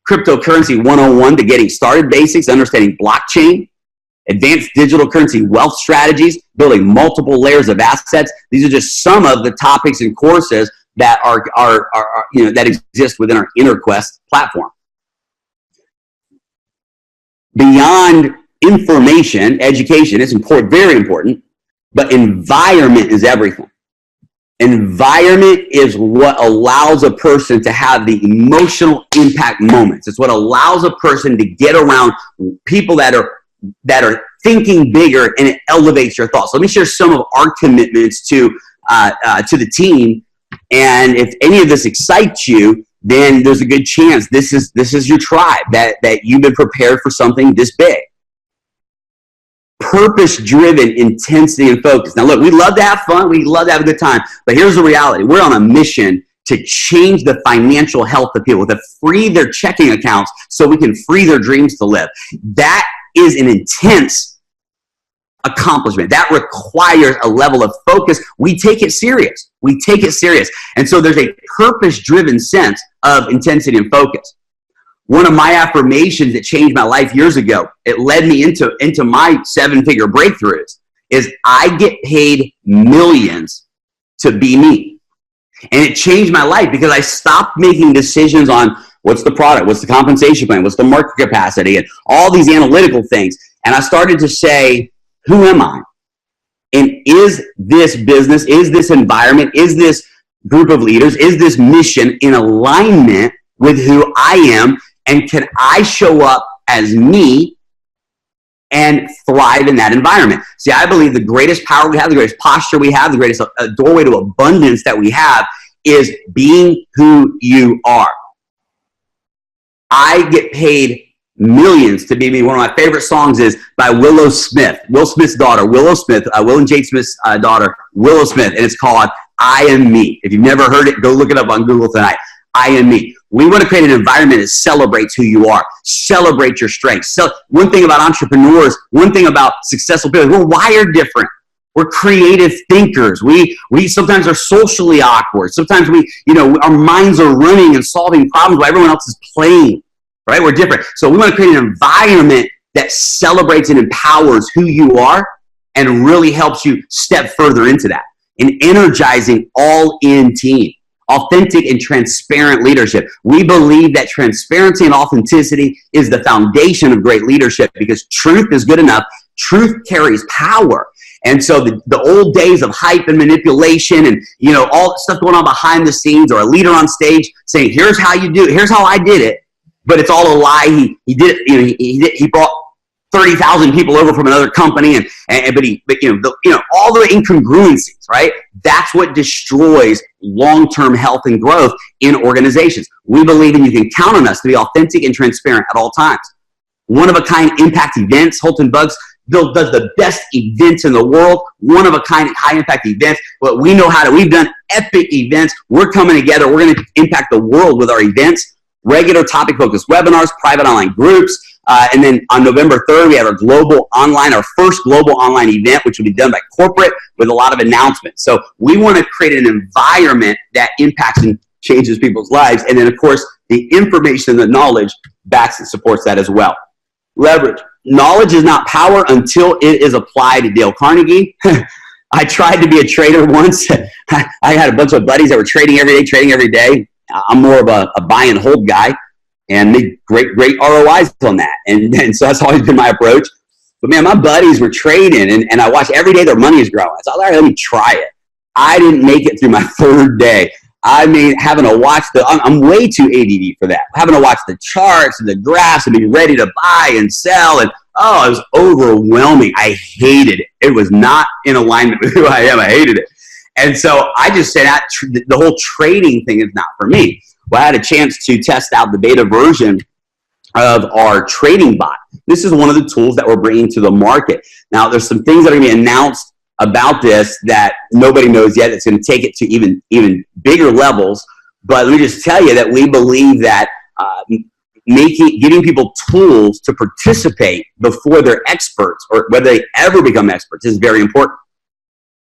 cryptocurrency 101 to getting started basics, understanding blockchain, advanced digital currency wealth strategies, building multiple layers of assets. These are just some of the topics and courses that are that exist within our InnerQuest platform. Beyond information, education is important, very important, but environment is everything. Environment is what allows a person to have the emotional impact moments. It's what allows a person to get around people that are thinking bigger, and it elevates your thoughts. Let me share some of our commitments to the team, and if any of this excites you, then there's a good chance this is your tribe, that you've been prepared for something this big. Purpose-driven intensity and focus. Now look, we love to have fun, we love to have a good time, but here's the reality. We're on a mission to change the financial health of people, to free their checking accounts so we can free their dreams to live. That is an intense accomplishment. That requires a level of focus. We take it serious. We take it serious. And so there's a purpose-driven sense of intensity and focus. One of my affirmations that changed my life years ago, it led me into my seven-figure breakthroughs, is I get paid millions to be me. And it changed my life because I stopped making decisions on what's the product, what's the compensation plan, what's the market capacity, and all these analytical things. And I started to say, who am I? And is this business, is this environment, is this group of leaders, is this mission in alignment with who I am? And can I show up as me and thrive in that environment? See, I believe the greatest power we have, the greatest posture we have, the greatest doorway to abundance that we have is being who you are. I get paid millions to be me. One of my favorite songs is by Willow Smith, Will Smith's daughter, Willow Smith, Will and Jade Smith's daughter, Willow Smith, and it's called I Am Me. If you've never heard it, go look it up on Google tonight. I am me. We want to create an environment that celebrates who you are. Celebrate your strengths. So one thing about entrepreneurs, one thing about successful people, we're wired different. We're creative thinkers. We sometimes are socially awkward. Sometimes our minds are running and solving problems while everyone else is playing. Right? We're different. So we want to create an environment that celebrates and empowers who you are and really helps you step further into that. An energizing all-in team. Authentic and transparent leadership. We believe that transparency and authenticity is the foundation of great leadership because truth is good enough. Truth carries power. And so the old days of hype and manipulation and all that stuff going on behind the scenes, or a leader on stage saying, here's how you do it, here's how I did it, but it's all a lie. He did it, he brought 30,000 people over from another company, but all the incongruencies, right? That's what destroys long-term health and growth in organizations. We believe in you can count on us to be authentic and transparent at all times. One-of-a-kind impact events. Holton Bugg does the best events in the world. One-of-a-kind high-impact events. But we know how to. We've done epic events. We're coming together. We're going to impact the world with our events. Regular topic-focused webinars, private online groups. And then on November 3rd, we have our first global online event, which will be done by corporate with a lot of announcements. So we want to create an environment that impacts and changes people's lives. And then, of course, the information and the knowledge backs and supports that as well. Leverage. Knowledge is not power until it is applied. Dale Carnegie. I tried to be a trader once. I had a bunch of buddies that were trading every day. I'm more of a buy and hold guy and made great ROIs on that. And so that's always been my approach. But man, my buddies were trading and I watched every day their money is growing. So I was like, all right, let me try it. I didn't make it through my third day. I mean, having to watch I'm way too ADD for that. Having to watch the charts and the graphs and be ready to buy and sell. And it was overwhelming. I hated it. It was not in alignment with who I am. I hated it. And so I just said the whole trading thing is not for me. Well, I had a chance to test out the beta version of our trading bot. This is one of the tools that we're bringing to the market. Now, there's some things that are going to be announced about this that nobody knows yet. It's going to take it to even bigger levels. But let me just tell you that we believe that giving people tools to participate before they're experts or whether they ever become experts is very important.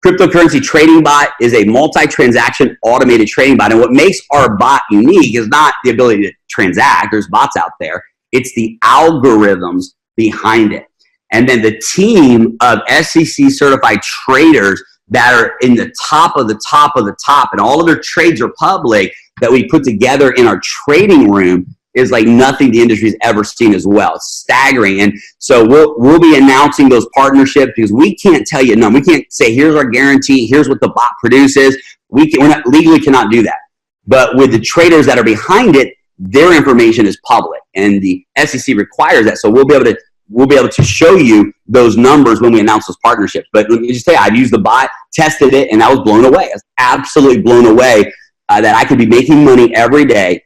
Cryptocurrency trading bot is a multi-transaction automated trading bot. And what makes our bot unique is not the ability to transact. There's bots out there. It's the algorithms behind it. And then the team of SEC certified traders that are in the top of the top of the top, and all of their trades are public, that we put together in our trading room is like nothing the industry's ever seen as well. It's staggering. And so we'll be announcing those partnerships because we can't tell you, no, we can't say, here's our guarantee, here's what the bot produces. We're not legally cannot do that. But with the traders that are behind it, their information is public and the SEC requires that. So we'll be able to show you those numbers when we announce those partnerships. But let me just say, I've used the bot, tested it, and I was blown away. I was absolutely blown away that I could be making money every day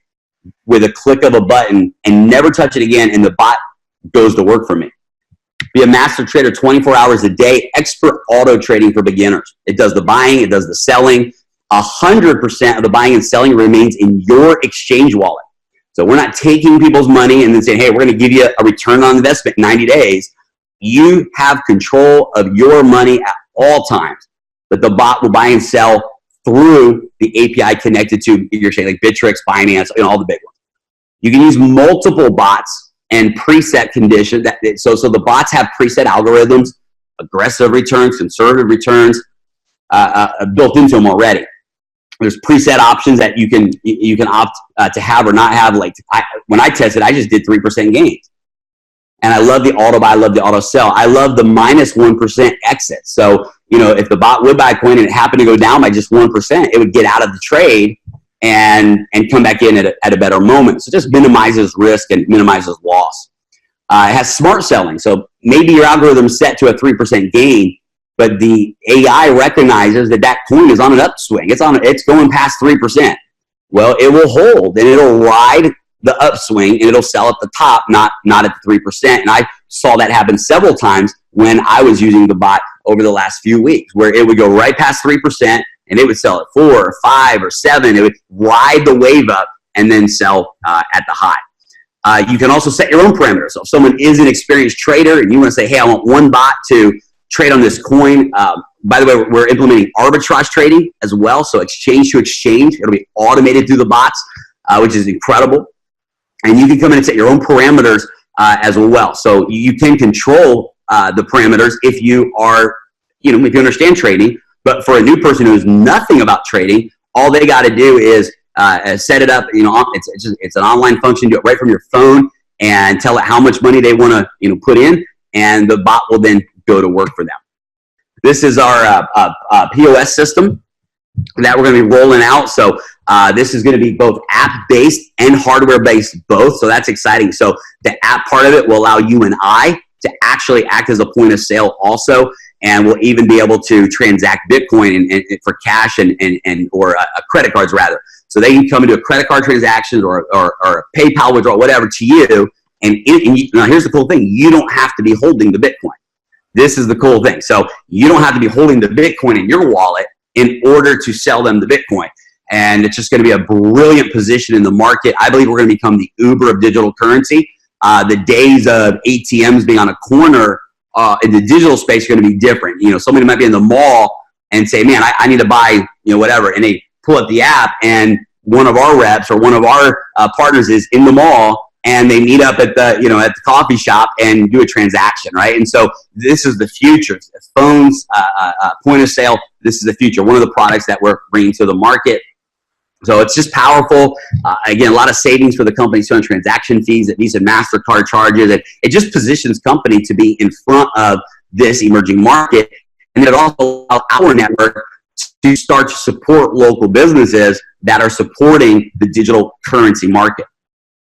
with a click of a button and never touch it again, and the bot goes to work for me. Be a master trader 24 hours a day, expert auto trading for beginners. It does the buying, it does the selling. 100% of the buying and selling remains in your exchange wallet. So we're not taking people's money and then saying, hey, we're going to give you a return on investment in 90 days. You have control of your money at all times. But the bot will buy and sell through the API connected to your exchange, like Bittrex, Binance, all the big ones. You can use multiple bots and preset conditions. So the bots have preset algorithms, aggressive returns, conservative returns built into them already. There's preset options that you can opt to have or not have. Like when I tested, I just did 3% gains. And I love the auto buy, I love the auto sell. I love the minus 1% exit. So, if the bot would buy a coin and it happened to go down by just 1%, it would get out of the trade and come back in at a better moment. So it just minimizes risk and minimizes loss. It has smart selling. So maybe your algorithm is set to a 3% gain, but the AI recognizes that coin is on an upswing. It's going past 3%. Well, it will hold and it'll ride the upswing and it'll sell at the top, not at the 3%. And I saw that happen several times when I was using the bot over the last few weeks, where it would go right past 3% and it would sell at 4 or 5 or 7. It would ride the wave up and then sell at the high. You can also set your own parameters. So if someone is an experienced trader and you want to say, hey, I want one bot to trade on this coin. By the way, we're implementing arbitrage trading as well. So exchange to exchange, it'll be automated through the bots, which is incredible. And you can come in and set your own parameters as well. So you can control the parameters if you are, if you understand trading. But for a new person who knows nothing about trading, all they got to do is set it up. It's an online function. Do it right from your phone and tell it how much money they want to put in, and the bot will then go to work for them. This is our POS system that we're going to be rolling out. So this is going to be both app-based and hardware-based both. So that's exciting. So the app part of it will allow you and I to actually act as a point of sale also, and will even be able to transact Bitcoin and for cash or credit cards rather. So they can come into a credit card transaction or a PayPal withdrawal, whatever, to you. And now here's the cool thing: you don't have to be holding the Bitcoin. This is the cool thing. So you don't have to be holding the Bitcoin in your wallet in order to sell them the Bitcoin. And it's just going to be a brilliant position in the market. I believe we're going to become the Uber of digital currency. The days of ATMs being on a corner in the digital space are going to be different. Somebody might be in the mall and say, man, I need to buy, whatever. And they pull up the app, and one of our reps or one of our partners is in the mall, and they meet up at the coffee shop and do a transaction, right? And so this is the future. Phones, point of sale, this is the future. One of the products that we're bringing to the market. So it's just powerful. Again, a lot of savings for the company on transaction fees that Visa, MasterCard charges. It just positions company to be in front of this emerging market. And it also allows our network to start to support local businesses that are supporting the digital currency market.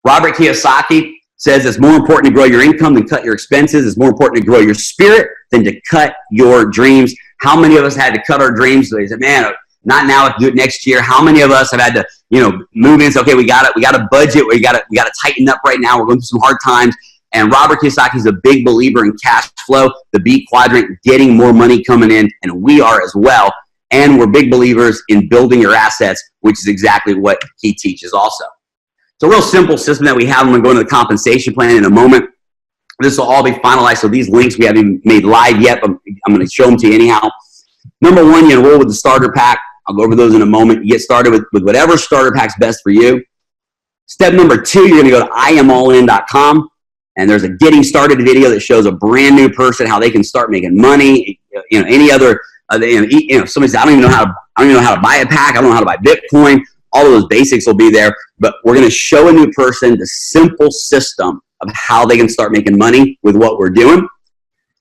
Robert Kiyosaki says it's more important to grow your income than cut your expenses. It's more important to grow your spirit than to cut your dreams. How many of us had to cut our dreams? They said, man, not now, let's do it next year. How many of us have had to, move in and say, okay, we got a budget, we got to tighten up right now. We're going through some hard times. And Robert Kiyosaki is a big believer in cash flow, the B quadrant, getting more money coming in, and we are as well. And we're big believers in building your assets, which is exactly what he teaches also. It's a real simple system that we have. I'm going to go into the compensation plan in a moment. This will all be finalized, so these links we haven't made live yet, but I'm going to show them to you anyhow. Number one, you enroll with the starter pack. I'll go over those in a moment. You get started with whatever starter pack's best for you. Step number two, you're going to go to IamAllIn.com, and there's a getting started video that shows a brand new person how they can start making money. Any other, somebody says, I don't even know how to buy a pack. I don't know how to buy Bitcoin. All of those basics will be there, but we're going to show a new person the simple system of how they can start making money with what we're doing.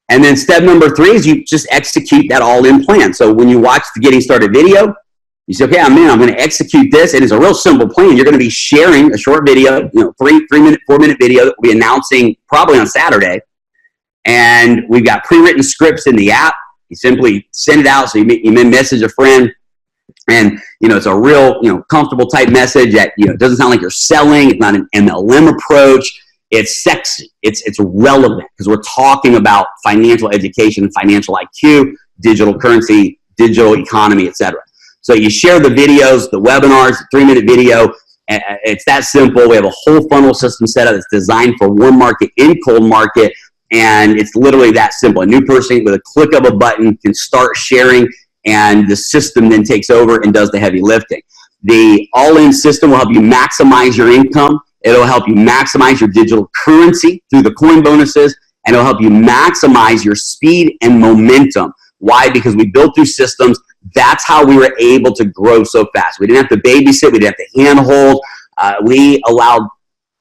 And then step number three is you just execute that all-in plan. So when you watch the Getting Started video, you say, okay, I'm going to execute this. It is a real simple plan. You're going to be sharing a short video, 4-minute video that we'll be announcing probably on Saturday. And we've got pre-written scripts in the app. You simply send it out. So you may message a friend. And, it's a real, comfortable type message that, it doesn't sound like you're selling. It's not an MLM approach. It's sexy. It's relevant because we're talking about financial education, financial IQ, digital currency, digital economy, etc. So you share the videos, the webinars, the 3-minute video. It's that simple. We have a whole funnel system set up that's designed for warm market and cold market. And it's literally that simple. A new person with a click of a button can start sharing, and the system then takes over and does the heavy lifting. The all-in system will help you maximize your income. It'll help you maximize your digital currency through the coin bonuses, and it'll help you maximize your speed and momentum. Why? Because we built through systems. That's how we were able to grow so fast. We didn't have to babysit. We didn't have to handhold. We allowed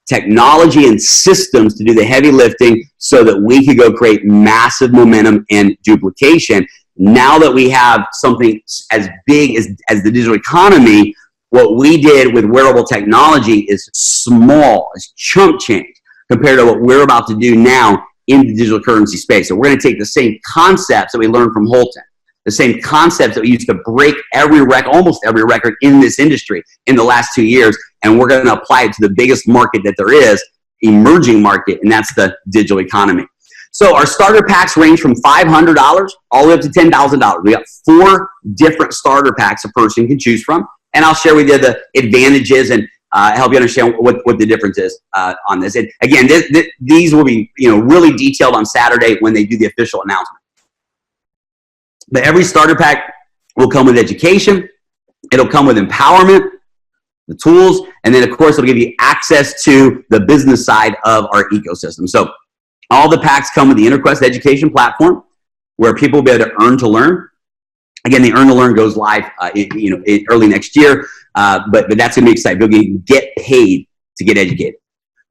technology and systems to do the heavy lifting so that we could go create massive momentum and duplication. Now that we have something as big as the digital economy, what we did with wearable technology is small, it's chump change compared to what we're about to do now in the digital currency space. So we're going to take the same concepts that we learned from Holton, the same concepts that we used to break almost every record in this industry in the last 2 years, and we're going to apply it to the biggest market that there is, emerging market, and that's the digital economy. So our starter packs range from $500 all the way up to $10,000. We got 4 different starter packs a person can choose from. And I'll share with you the advantages and help you understand what the difference is on this. And again, these will be really detailed on Saturday when they do the official announcement. But every starter pack will come with education. It'll come with empowerment, the tools, and then of course it'll give you access to the business side of our ecosystem. So all the packs come with the InterQuest education platform where people will be able to earn to learn. Again, the Earn to Learn goes live, early next year, but that's going to be exciting. You'll get paid to get educated.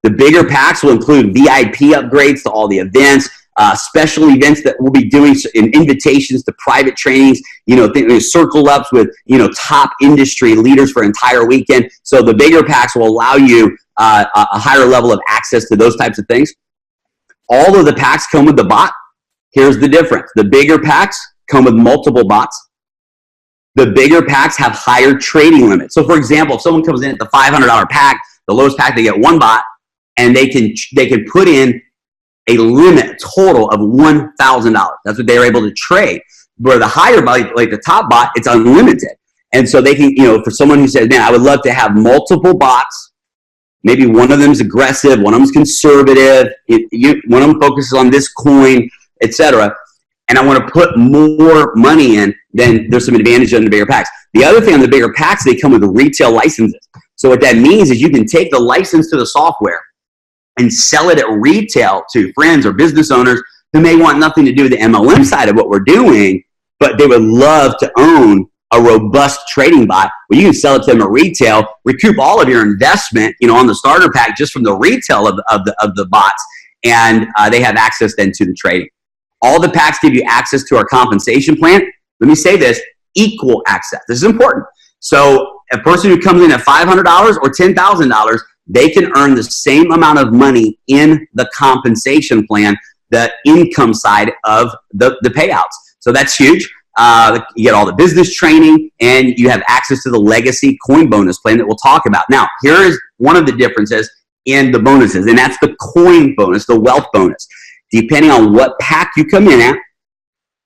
The bigger packs will include VIP upgrades to all the events, special events that we'll be doing, invitations to private trainings, circle ups with top industry leaders for an entire weekend. So the bigger packs will allow you a higher level of access to those types of things. All of the packs come with the bot. Here's the difference. The bigger packs come with multiple bots. The bigger packs have higher trading limits. So for example, if someone comes in at the $500 pack, the lowest pack, they get one bot, and they can put in a limit total of $1,000. That's what they're able to trade. Where the higher bot, like the top bot, it's unlimited. And so they can, for someone who says, man, I would love to have multiple bots. Maybe one of them is aggressive, one of them is conservative, one of them focuses on this coin, etc. And I want to put more money in, then there's some advantage on the bigger packs. The other thing on the bigger packs, they come with retail licenses. So what that means is you can take the license to the software and sell it at retail to friends or business owners who may want nothing to do with the MLM side of what we're doing, but they would love to own a robust trading bot where you can sell it to them at retail, recoup all of your investment, on the starter pack just from the retail of the bots, and they have access then to the trading. All the packs give you access to our compensation plan. Let me say this, equal access. This is important. So a person who comes in at $500 or $10,000, they can earn the same amount of money in the compensation plan, the income side of the payouts. So that's huge. You get all the business training, and you have access to the legacy coin bonus plan that we'll talk about. Now, here is one of the differences in the bonuses, and that's the coin bonus, the wealth bonus. Depending on what pack you come in at,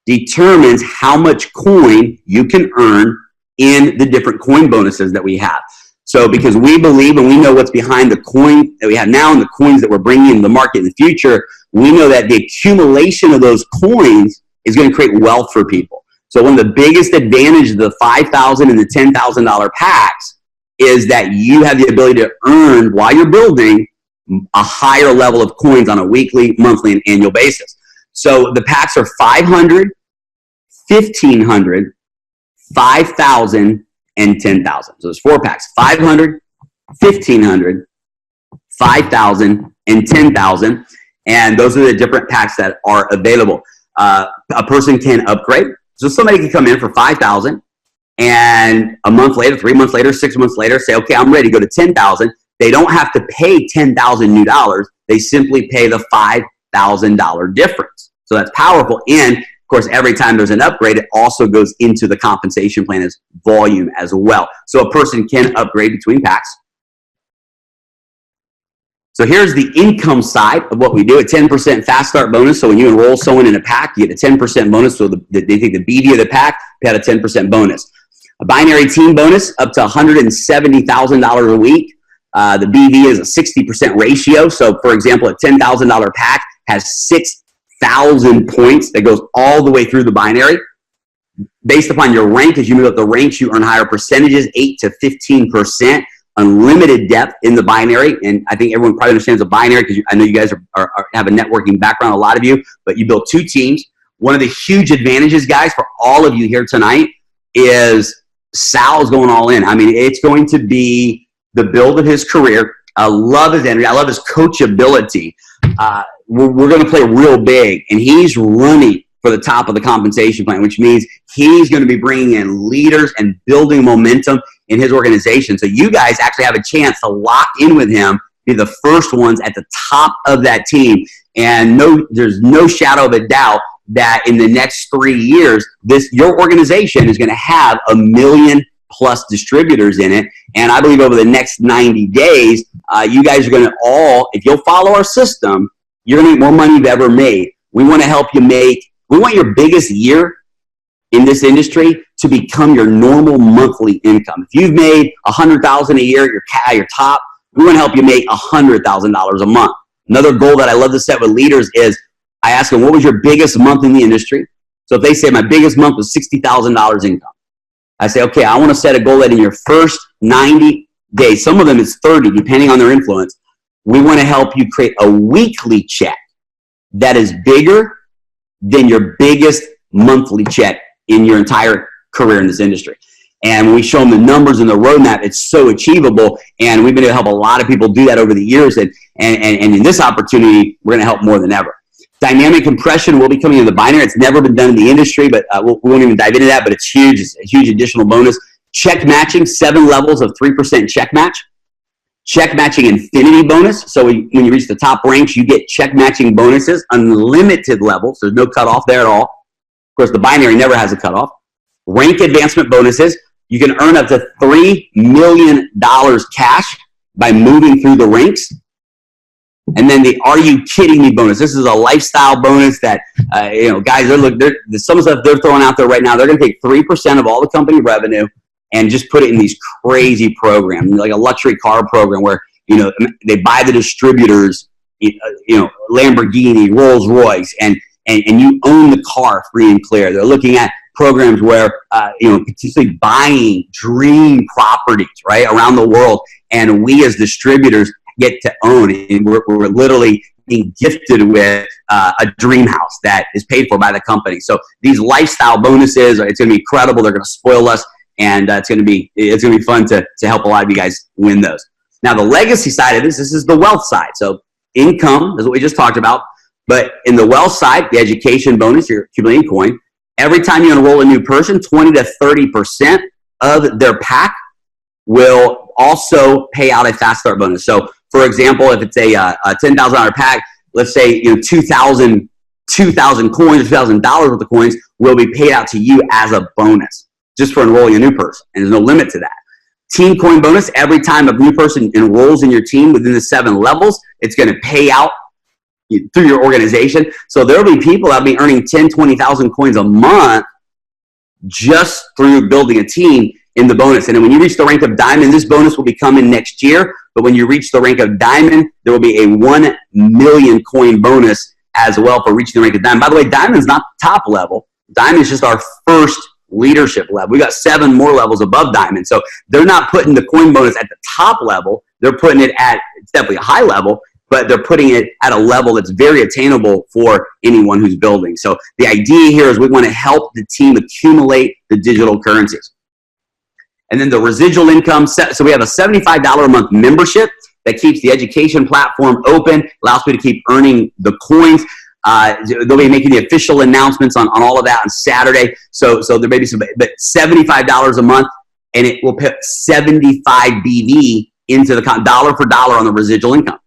determines how much coin you can earn in the different coin bonuses that we have. So because we believe and we know what's behind the coin that we have now and the coins that we're bringing in the market in the future, we know that the accumulation of those coins is going to create wealth for people. So one of the biggest advantages of the $5,000 and the $10,000 packs is that you have the ability to earn, while you're building, a higher level of coins on a weekly, monthly, and annual basis. So the packs are 500, 1,500, 5,000, and 10,000. So there's 4 packs: 500, 1,500, 5,000, and 10,000. And those are the different packs that are available. A person can upgrade. So somebody can come in for 5,000, and a month later, 3 months later, 6 months later, say, okay, I'm ready to go to 10,000. They don't have to pay $10,000 new dollars. They simply pay the $5,000 difference. So that's powerful. And of course, every time there's an upgrade, it also goes into the compensation plan as volume as well. So a person can upgrade between packs. So here's the income side of what we do, a 10% fast start bonus. So when you enroll someone in a pack, you get a 10% bonus. So they take the BD of the pack, they had a 10% bonus. A binary team bonus up to $170,000 a week. The BV is a 60% ratio. So for example, a $10,000 pack has 6,000 points that goes all the way through the binary. Based upon your rank, as you move up the ranks, you earn higher percentages, 8 to 15%. Unlimited depth in the binary, and I think everyone probably understands the binary because I know you guys have a networking background, a lot of you, but you built 2 teams. One of the huge advantages, guys, for all of you here tonight is Sal's going all in. I mean, it's going to be the build of his career. I love his energy. I love his coachability. We're going to play real big, and he's running for the top of the compensation plan, which means he's going to be bringing in leaders and building momentum in his organization. So you guys actually have a chance to lock in with him, be the first ones at the top of that team. And there's no shadow of a doubt that in the next 3 years, your organization is going to have 1 million+ distributors in it. And I believe over the next 90 days, you guys are going to all, if you'll follow our system, you're going to make more money you've ever made. We want to help you we want your biggest year in this industry to become your normal monthly income. If you've made $100,000 a year, your top, we want to help you make $100,000 a month. Another goal that I love to set with leaders is I ask them, what was your biggest month in the industry? So if they say my biggest month was $60,000 income, I say, okay, I want to set a goal that in your first 90 days, some of them it's 30, depending on their influence, we want to help you create a weekly check that is bigger than your biggest monthly check in your entire career in this industry. And when we show them the numbers and the roadmap, it's so achievable. And we've been able to help a lot of people do that over the years. And in this opportunity, we're going to help more than ever. Dynamic compression will be coming in the binary. It's never been done in the industry, but we won't even dive into that. But it's huge. It's a huge additional bonus. Check matching, 7 levels of 3% check match. check matching infinity bonus. So when you reach the top ranks, you get check matching bonuses, unlimited levels. There's no cutoff there at all. Of course, the binary never has a cutoff. Rank advancement bonuses. You can earn up to $3 million cash by moving through the ranks. And then the "Are you kidding me" bonus. This is a lifestyle bonus that guys, some of the stuff they're throwing out there right now. They're going to take 3% of all the company revenue and just put it in these crazy programs, like a luxury car program where they buy the distributors, Lamborghini, Rolls Royce, and you own the car free and clear. They're looking at programs where potentially buying dream properties right around the world, and we as distributors get to own it. And we're literally being gifted with a dream house that is paid for by the company. So these lifestyle bonuses, it's going to be incredible. They're going to spoil us, and it's going to be fun to help a lot of you guys win those. Now, the legacy side of this is the wealth side. So income is what we just talked about. But in the wealth side, the education bonus, you're accumulating coin. Every time you enroll a new person, 20 to 30% of their pack will also pay out a fast start bonus. So, for example, if it's a $10,000 pack, let's say 2,000 coins, $2,000 worth of coins will be paid out to you as a bonus just for enrolling a new person, and there's no limit to that. Team coin bonus, every time a new person enrolls in your team within the 7 levels, it's going to pay out through your organization. So there will be people that will be earning 10, 20,000 coins a month just through building a team in the bonus. And then when you reach the rank of diamond, this bonus will be coming next year. But when you reach the rank of diamond, there will be a 1 million coin bonus as well for reaching the rank of diamond. By the way, diamond is not the top level. Diamond is just our first leadership level. We got 7 more levels above diamond. So they're not putting the coin bonus at the top level. They're putting it at, it's definitely a high level, but they're putting it at a level that's very attainable for anyone who's building. So the idea here is we want to help the team accumulate the digital currencies. And then the residual income, so we have a $75 a month membership that keeps the education platform open, allows me to keep earning the coins. They'll be making the official announcements on all of that on Saturday. So there may be some, but $75 a month, and it will put 75 BV into the dollar for dollar on the residual income.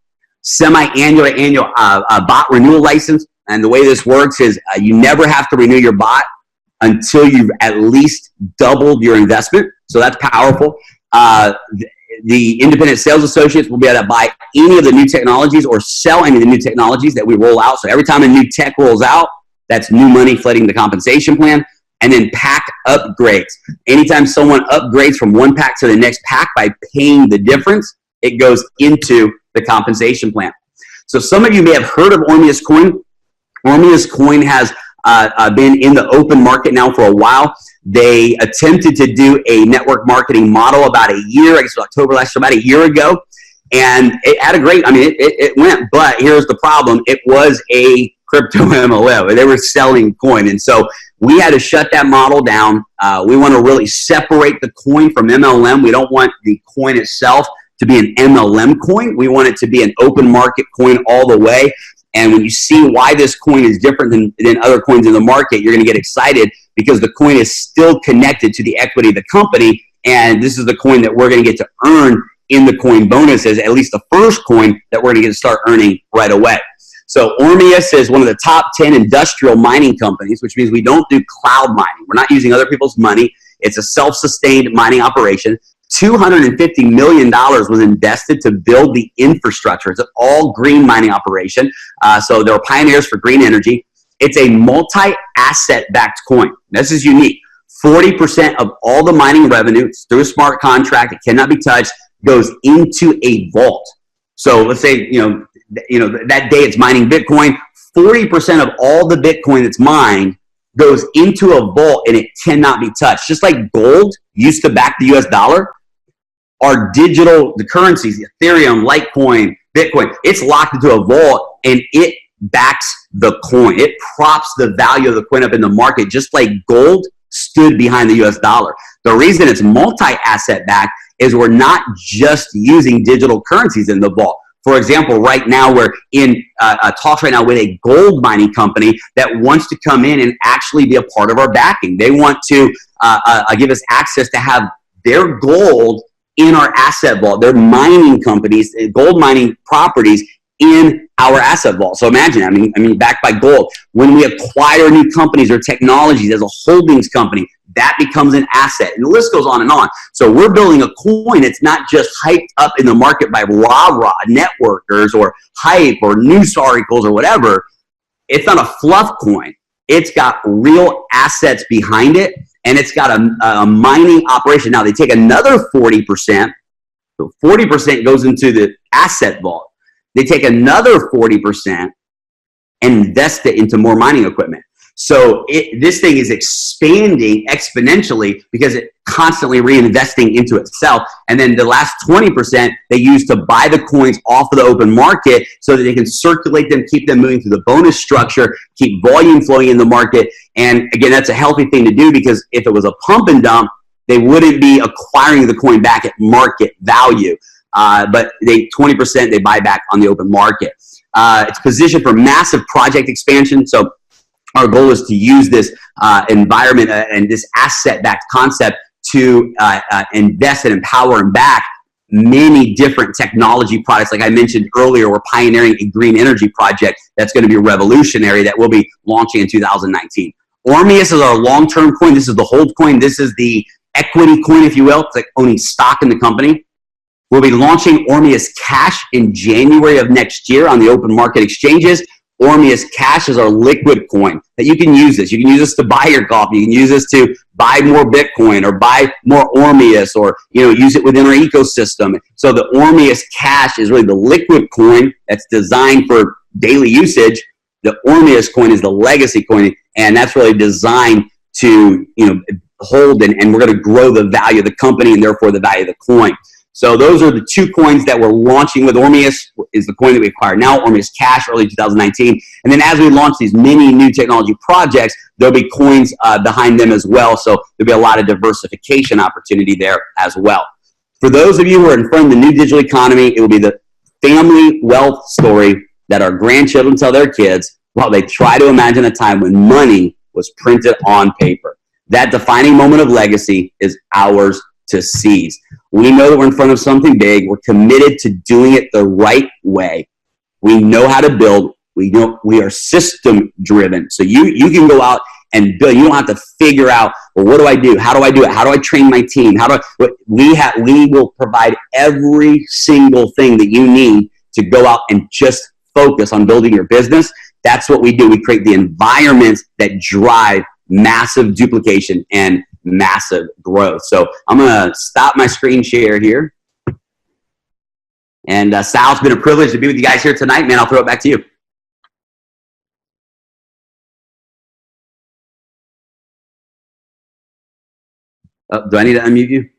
Semi-annual bot renewal license. And the way this works is you never have to renew your bot until you've at least doubled your investment. So that's powerful. The independent sales associates will be able to buy any of the new technologies or sell any of the new technologies that we roll out. So every time a new tech rolls out, that's new money flooding the compensation plan. And then pack upgrades. Anytime someone upgrades from one pack to the next pack by paying the difference, it goes into the compensation plan. So some of you may have heard of Ormeus Coin. Ormeus Coin has been in the open market now for a while. They attempted to do a network marketing model about a year, I guess October last year, about a year ago. And it had a great, it went, but here's the problem. It was a crypto MLM. They were selling coin. And so we had to shut that model down. We want to really separate the coin from MLM. We don't want the coin itself to be an MLM coin. We want it to be an open market coin all the way. And when you see why this coin is different than other coins in the market, you're going to get excited because the coin is still connected to the equity of the company. And this is the coin that we're going to get to earn in the coin bonuses, at least the first coin that we're going to get to start earning right away. So Ormeus is one of the top 10 industrial mining companies, which means we don't do cloud mining. We're not using other people's money. It's a self-sustained mining operation. $250 million was invested to build the infrastructure. It's an all green mining operation. So they're pioneers for green energy. It's a multi-asset backed coin. This is unique. 40% of all the mining revenue, it's through a smart contract, it cannot be touched, goes into a vault. So let's say, that day it's mining Bitcoin, 40% of all the Bitcoin that's mined goes into a vault and it cannot be touched. Just like gold used to back the US dollar, our digital, the currencies, Ethereum, Litecoin, Bitcoin, it's locked into a vault and it backs the coin. It props the value of the coin up in the market, just like gold stood behind the US dollar. The reason it's multi-asset backed is we're not just using digital currencies in the vault. For example, right now we're in talks right now with a gold mining company that wants to come in and actually be a part of our backing. They want to give us access to have their gold in our asset vault. They're mining companies, gold mining properties in our asset vault. So imagine, I mean, backed by gold. When we acquire new companies or technologies as a holdings company, that becomes an asset. And the list goes on and on. So we're building a coin. It's not just hyped up in the market by rah-rah networkers or hype or news articles or whatever. It's not a fluff coin. It's got real assets behind it, and it's got a mining operation. Now, they take another 40%. So 40% goes into the asset vault. They take another 40% and invest it into more mining equipment. So this thing is expanding exponentially because it's constantly reinvesting into itself. And then the last 20% they use to buy the coins off of the open market so that they can circulate them, keep them moving through the bonus structure, keep volume flowing in the market. And again, that's a healthy thing to do, because if it was a pump and dump, they wouldn't be acquiring the coin back at market value. But 20% they buy back on the open market. It's positioned for massive project expansion. So our goal is to use this environment and this asset-backed concept to invest and empower and back many different technology products. Like I mentioned earlier, we're pioneering a green energy project that's going to be revolutionary that we'll be launching in 2019. Ormeus is our long-term coin. This is the hold coin. This is the equity coin, if you will. It's like owning stock in the company. We'll be launching Ormeus Cash in January of next year on the open market exchanges. Ormeus Cash is our liquid coin that you can use this. You can use this to buy your coffee. You can use this to buy more Bitcoin or buy more Ormeus, or use it within our ecosystem. So the Ormeus Cash is really the liquid coin that's designed for daily usage. The Ormeus coin is the legacy coin, and that's really designed to hold, and we're going to grow the value of the company and therefore the value of the coin. So those are the two coins that we're launching with. Ormeus is the coin that we acquired now, Ormeus Cash, early 2019. And then as we launch these many new technology projects, there'll be coins behind them as well. So there'll be a lot of diversification opportunity there as well. For those of you who are in front of the new digital economy, it will be the family wealth story that our grandchildren tell their kids while they try to imagine a time when money was printed on paper. That defining moment of legacy is ours to seize. We know that we're in front of something big. We're committed to doing it the right way. We know how to build. We know we are system driven. So you can go out and build. You don't have to figure out, well, what do I do? How do I do it? How do I train my team? We will provide every single thing that you need to go out and just focus on building your business. That's what we do. We create the environments that drive massive duplication and massive growth. So I'm going to stop my screen share here. And Sal, it's been a privilege to be with you guys here tonight. Man, I'll throw it back to you. Oh, do I need to unmute you?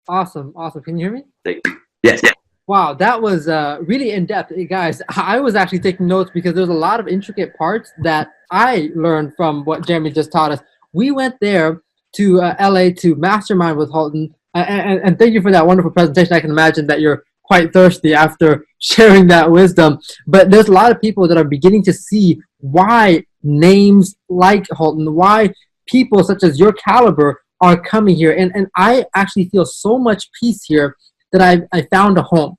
Awesome. Can you hear me? Yes. Wow, that was really in-depth. Hey, guys, I was actually taking notes because there's a lot of intricate parts that I learned from what Jeremy just taught us. We went there to LA to mastermind with Holton, and thank you for that wonderful presentation. I can imagine that you're quite thirsty after sharing that wisdom. But there's a lot of people that are beginning to see why names like Holton, why people such as your caliber are coming here. And I actually feel so much peace here that I found a home.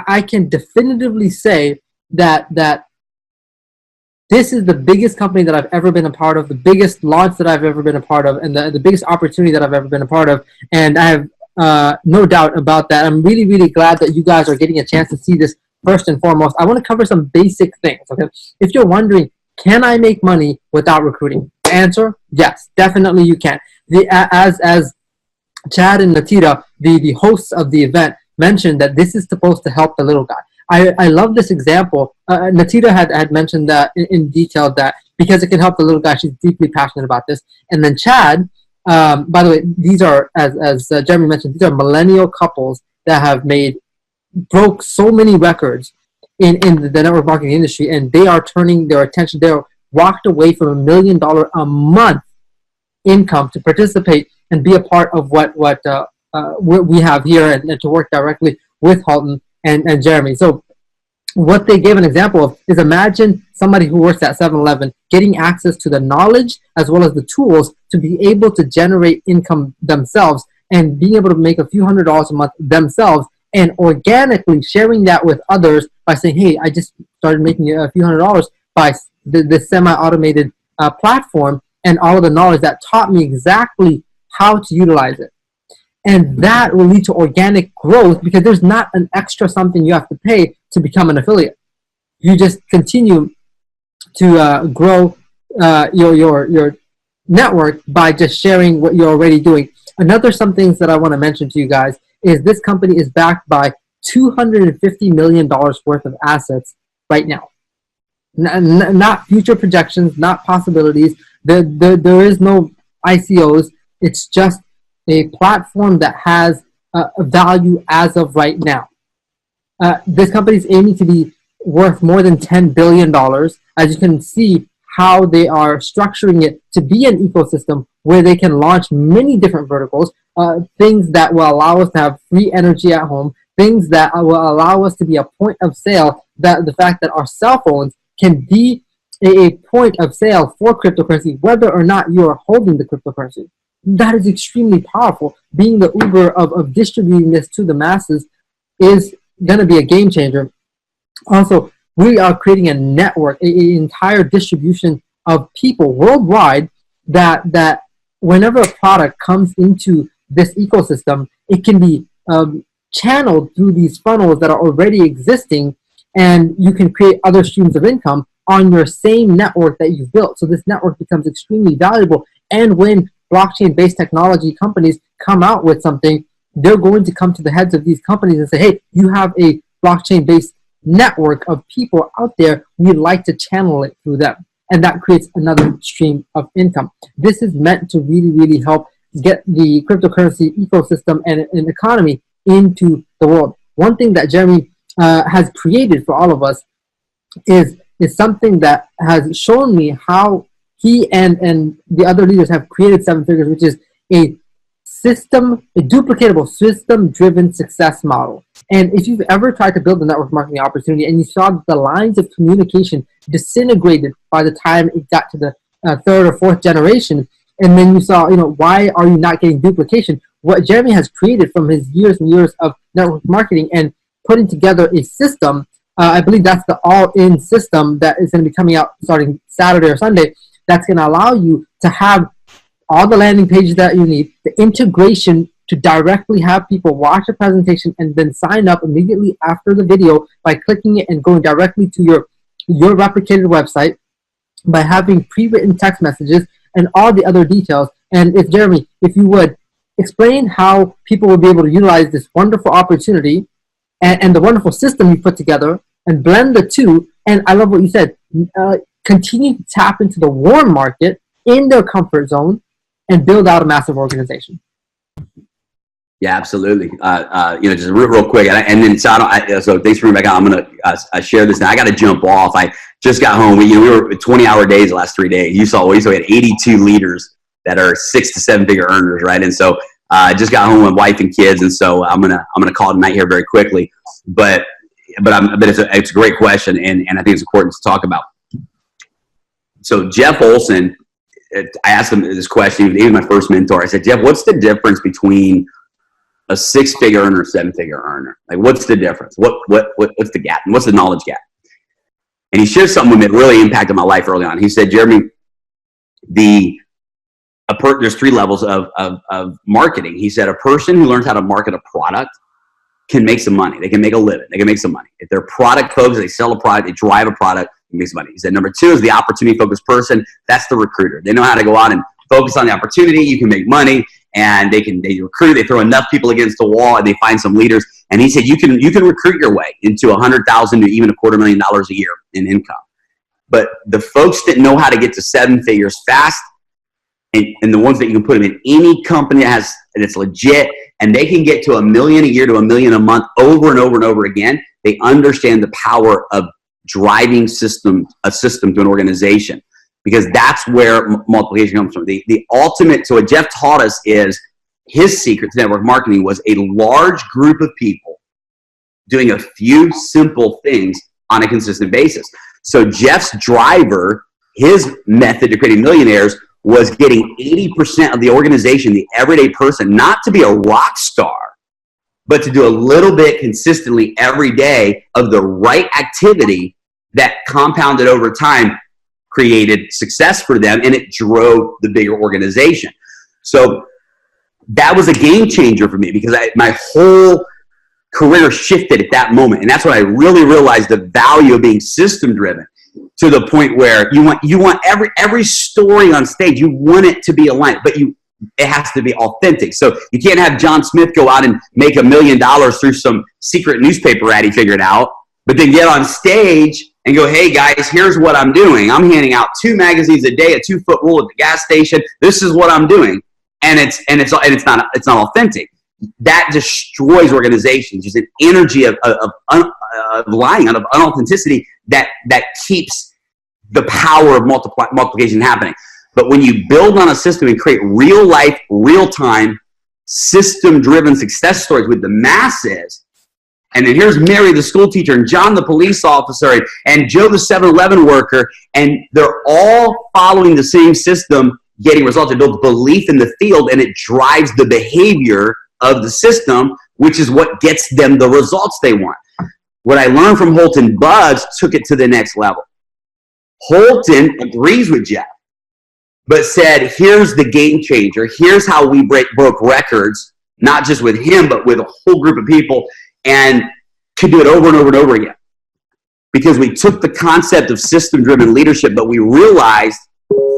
I can definitively say that this is the biggest company that I've ever been a part of, the biggest launch that I've ever been a part of, and the biggest opportunity that I've ever been a part of. And I have no doubt about that. I'm really, really glad that you guys are getting a chance to see this first and foremost. I want to cover some basic things. Okay, if you're wondering, can I make money without recruiting? The answer, yes, definitely you can. As Chad and Natita, the hosts of the event, mentioned that this is supposed to help the little guy. I love this example. Natita had mentioned that in detail, that because it can help the little guy, she's deeply passionate about this. And then Chad, by the way, these are, as Jeremy mentioned, these are millennial couples that have broke so many records in the network marketing industry, and they are turning their attention. They're walked away from $1 million a month income to participate and be a part of what we have here, and to work directly with Holton and Jeremy. So what they gave an example of is, imagine somebody who works at 7-Eleven getting access to the knowledge as well as the tools to be able to generate income themselves and being able to make a few $100s a month themselves, and organically sharing that with others by saying, hey, I just started making a few $100s by the semi-automated platform, and all of the knowledge that taught me exactly how to utilize it. And that will lead to organic growth because there's not an extra something you have to pay to become an affiliate. You just continue to grow your network by just sharing what you're already doing. Another some things that I want to mention to you guys is this company is backed by $250 million worth of assets right now. Not future projections, not possibilities. There is no ICOs. It's just a platform that has a value as of right now. This company is aiming to be worth more than $10 billion. As you can see how they are structuring it to be an ecosystem where they can launch many different verticals, things that will allow us to have free energy at home, things that will allow us to be a point of sale, that the fact that our cell phones can be a point of sale for cryptocurrency, whether or not you are holding the cryptocurrency. That is extremely powerful. Being the Uber of distributing this to the masses is going to be a game changer. Also, we are creating a network, an entire distribution of people worldwide that whenever a product comes into this ecosystem, it can be channeled through these funnels that are already existing, and you can create other streams of income on your same network that you've built. So this network becomes extremely valuable, and when blockchain-based technology companies come out with something, they're going to come to the heads of these companies and say, hey, you have a blockchain-based network of people out there, we'd like to channel it through them. And that creates another stream of income. This is meant to really, really help get the cryptocurrency ecosystem and economy into the world. One thing that Jeremy has created for all of us is something that has shown me how he and the other leaders have created seven figures, which is a duplicatable system-driven success model. And if you've ever tried to build a network marketing opportunity and you saw the lines of communication disintegrated by the time it got to the third or fourth generation, and then you saw, why are you not getting duplication? What Jeremy has created from his years and years of network marketing and putting together a system, I believe that's the all-in system that is going to be coming out starting Saturday or Sunday, that's going to allow you to have all the landing pages that you need, the integration to directly have people watch a presentation and then sign up immediately after the video by clicking it and going directly to your replicated website, by having pre-written text messages and all the other details. And if Jeremy, if you would, explain how people will be able to utilize this wonderful opportunity and the wonderful system you put together and blend the two. And I love what you said, continue to tap into the warm market in their comfort zone and build out a massive organization. Yeah, absolutely. Just real quick, and then so thanks for bringing me back on. I'm gonna share this now. I got to jump off. I just got home. We were 20-hour days the last 3 days. You saw we had 82 leaders that are 6 to 7 figure earners, right? And so I just got home with wife and kids, and so I'm gonna call it a night here very quickly. But it's a great question, and I think it's important to talk about. So Jeff Olson, I asked him this question. He was my first mentor. I said, Jeff, what's the difference between a 6-figure earner, 7-figure earner? Like, what's the difference? What's the gap? And what's the knowledge gap? And he shared something that really impacted my life early on. He said, Jeremy, there's 3 levels of marketing. He said, a person who learns how to market a product can make some money. They can make a living. They can make some money. If they're product focused, they sell a product, they drive a product, they make some money. He said, number 2 is the opportunity focused person. That's the recruiter. They know how to go out and focus on the opportunity. You can make money. And they recruit, they throw enough people against the wall, and they find some leaders. And he said, you can recruit your way into $100,000 to even $250,000 a year in income. But the folks that know how to get to 7 figures fast, and the ones that you can put them in any company that's legit, and they can get to $1 million a year to $1 million a month over and over and over again. They understand the power of driving a system to an organization. Because that's where multiplication comes from. The ultimate, so what Jeff taught us is his secret to network marketing was a large group of people doing a few simple things on a consistent basis. So Jeff's driver, his method to creating millionaires was getting 80% of the organization, the everyday person, not to be a rock star, but to do a little bit consistently every day of the right activity that compounded over time, created success for them, and it drove the bigger organization. So that was a game changer for me, because my whole career shifted at that moment. And that's when I really realized the value of being system driven, to the point where you want every story on stage, you want it to be aligned, but it has to be authentic. So you can't have John Smith go out and make $1 million through some secret newspaper ad he figured out, but then get on stage and go, hey guys, here's what I'm doing. I'm handing out 2 magazines a day, a 2-foot rule at the gas station. This is what I'm doing. And it's not authentic. That destroys organizations. There's an energy of lying, of unauthenticity that keeps the power of multiplication happening. But when you build on a system and create real life, real time, system driven success stories with the masses, and then here's Mary, the school teacher, and John, the police officer, and Joe, the 7-Eleven worker, and they're all following the same system, getting results. It builds belief in the field, and it drives the behavior of the system, which is what gets them the results they want. What I learned from Holton Bugg took it to the next level. Holton agrees with Jeff, but said, here's the game changer. Here's how we broke records, not just with him, but with a whole group of people, and could do it over and over and over again. Because we took the concept of system-driven leadership, but we realized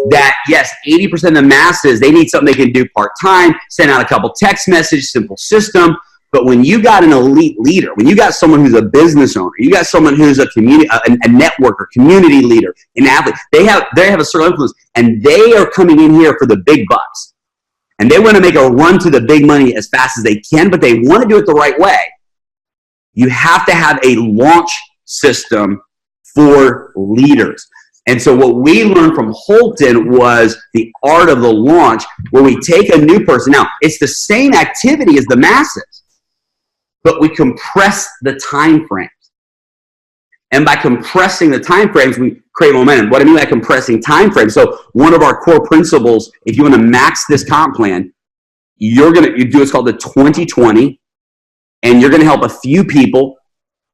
that, yes, 80% of the masses, they need something they can do part-time, send out a couple text messages, simple system. But when you got an elite leader, when you got someone who's a business owner, you got someone who's a networker, community leader, an athlete, they have a certain influence, and they are coming in here for the big bucks. And they want to make a run to the big money as fast as they can, but they want to do it the right way. You have to have a launch system for leaders. And so what we learned from Holton was the art of the launch, where we take a new person. Now, it's the same activity as the masses, but we compress the time frames. And by compressing the time frames, we create momentum. What I mean by compressing time frames, so one of our core principles, if you want to max this comp plan, you do what's called the 20-20, and you're going to help a few people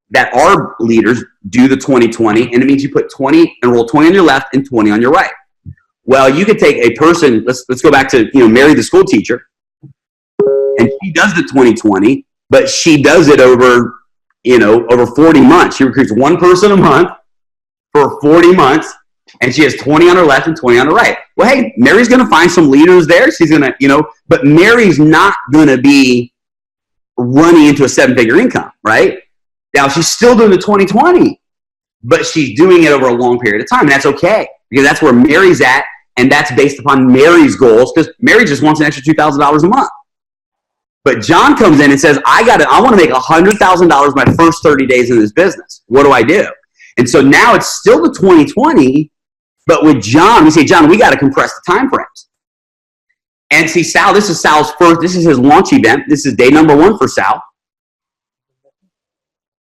that are leaders do the 20-20, and it means you put 20 and roll 20 on your left and 20 on your right. Well, you could take a person, let's go back to Mary, the school teacher, and she does the 20-20, but she does it over 40 months. She recruits one person a month for 40 months, and she has 20 on her left and 20 on her right. Well, hey, Mary's going to find some leaders there. She's going to, but Mary's not going to be running into a 7-figure income, right? Now, she's still doing the 20-20, but she's doing it over a long period of time. And that's okay, because that's where Mary's at, and that's based upon Mary's goals, because Mary just wants an extra $2,000 a month. But John comes in and says, I want to make $100,000 my first 30 days in this business. What do I do? And so now it's still the 20-20, but with John, we say, John, we got to compress the time frames. And see, Sal, this is Sal's first, this is his launch event. This is day number 1 for Sal.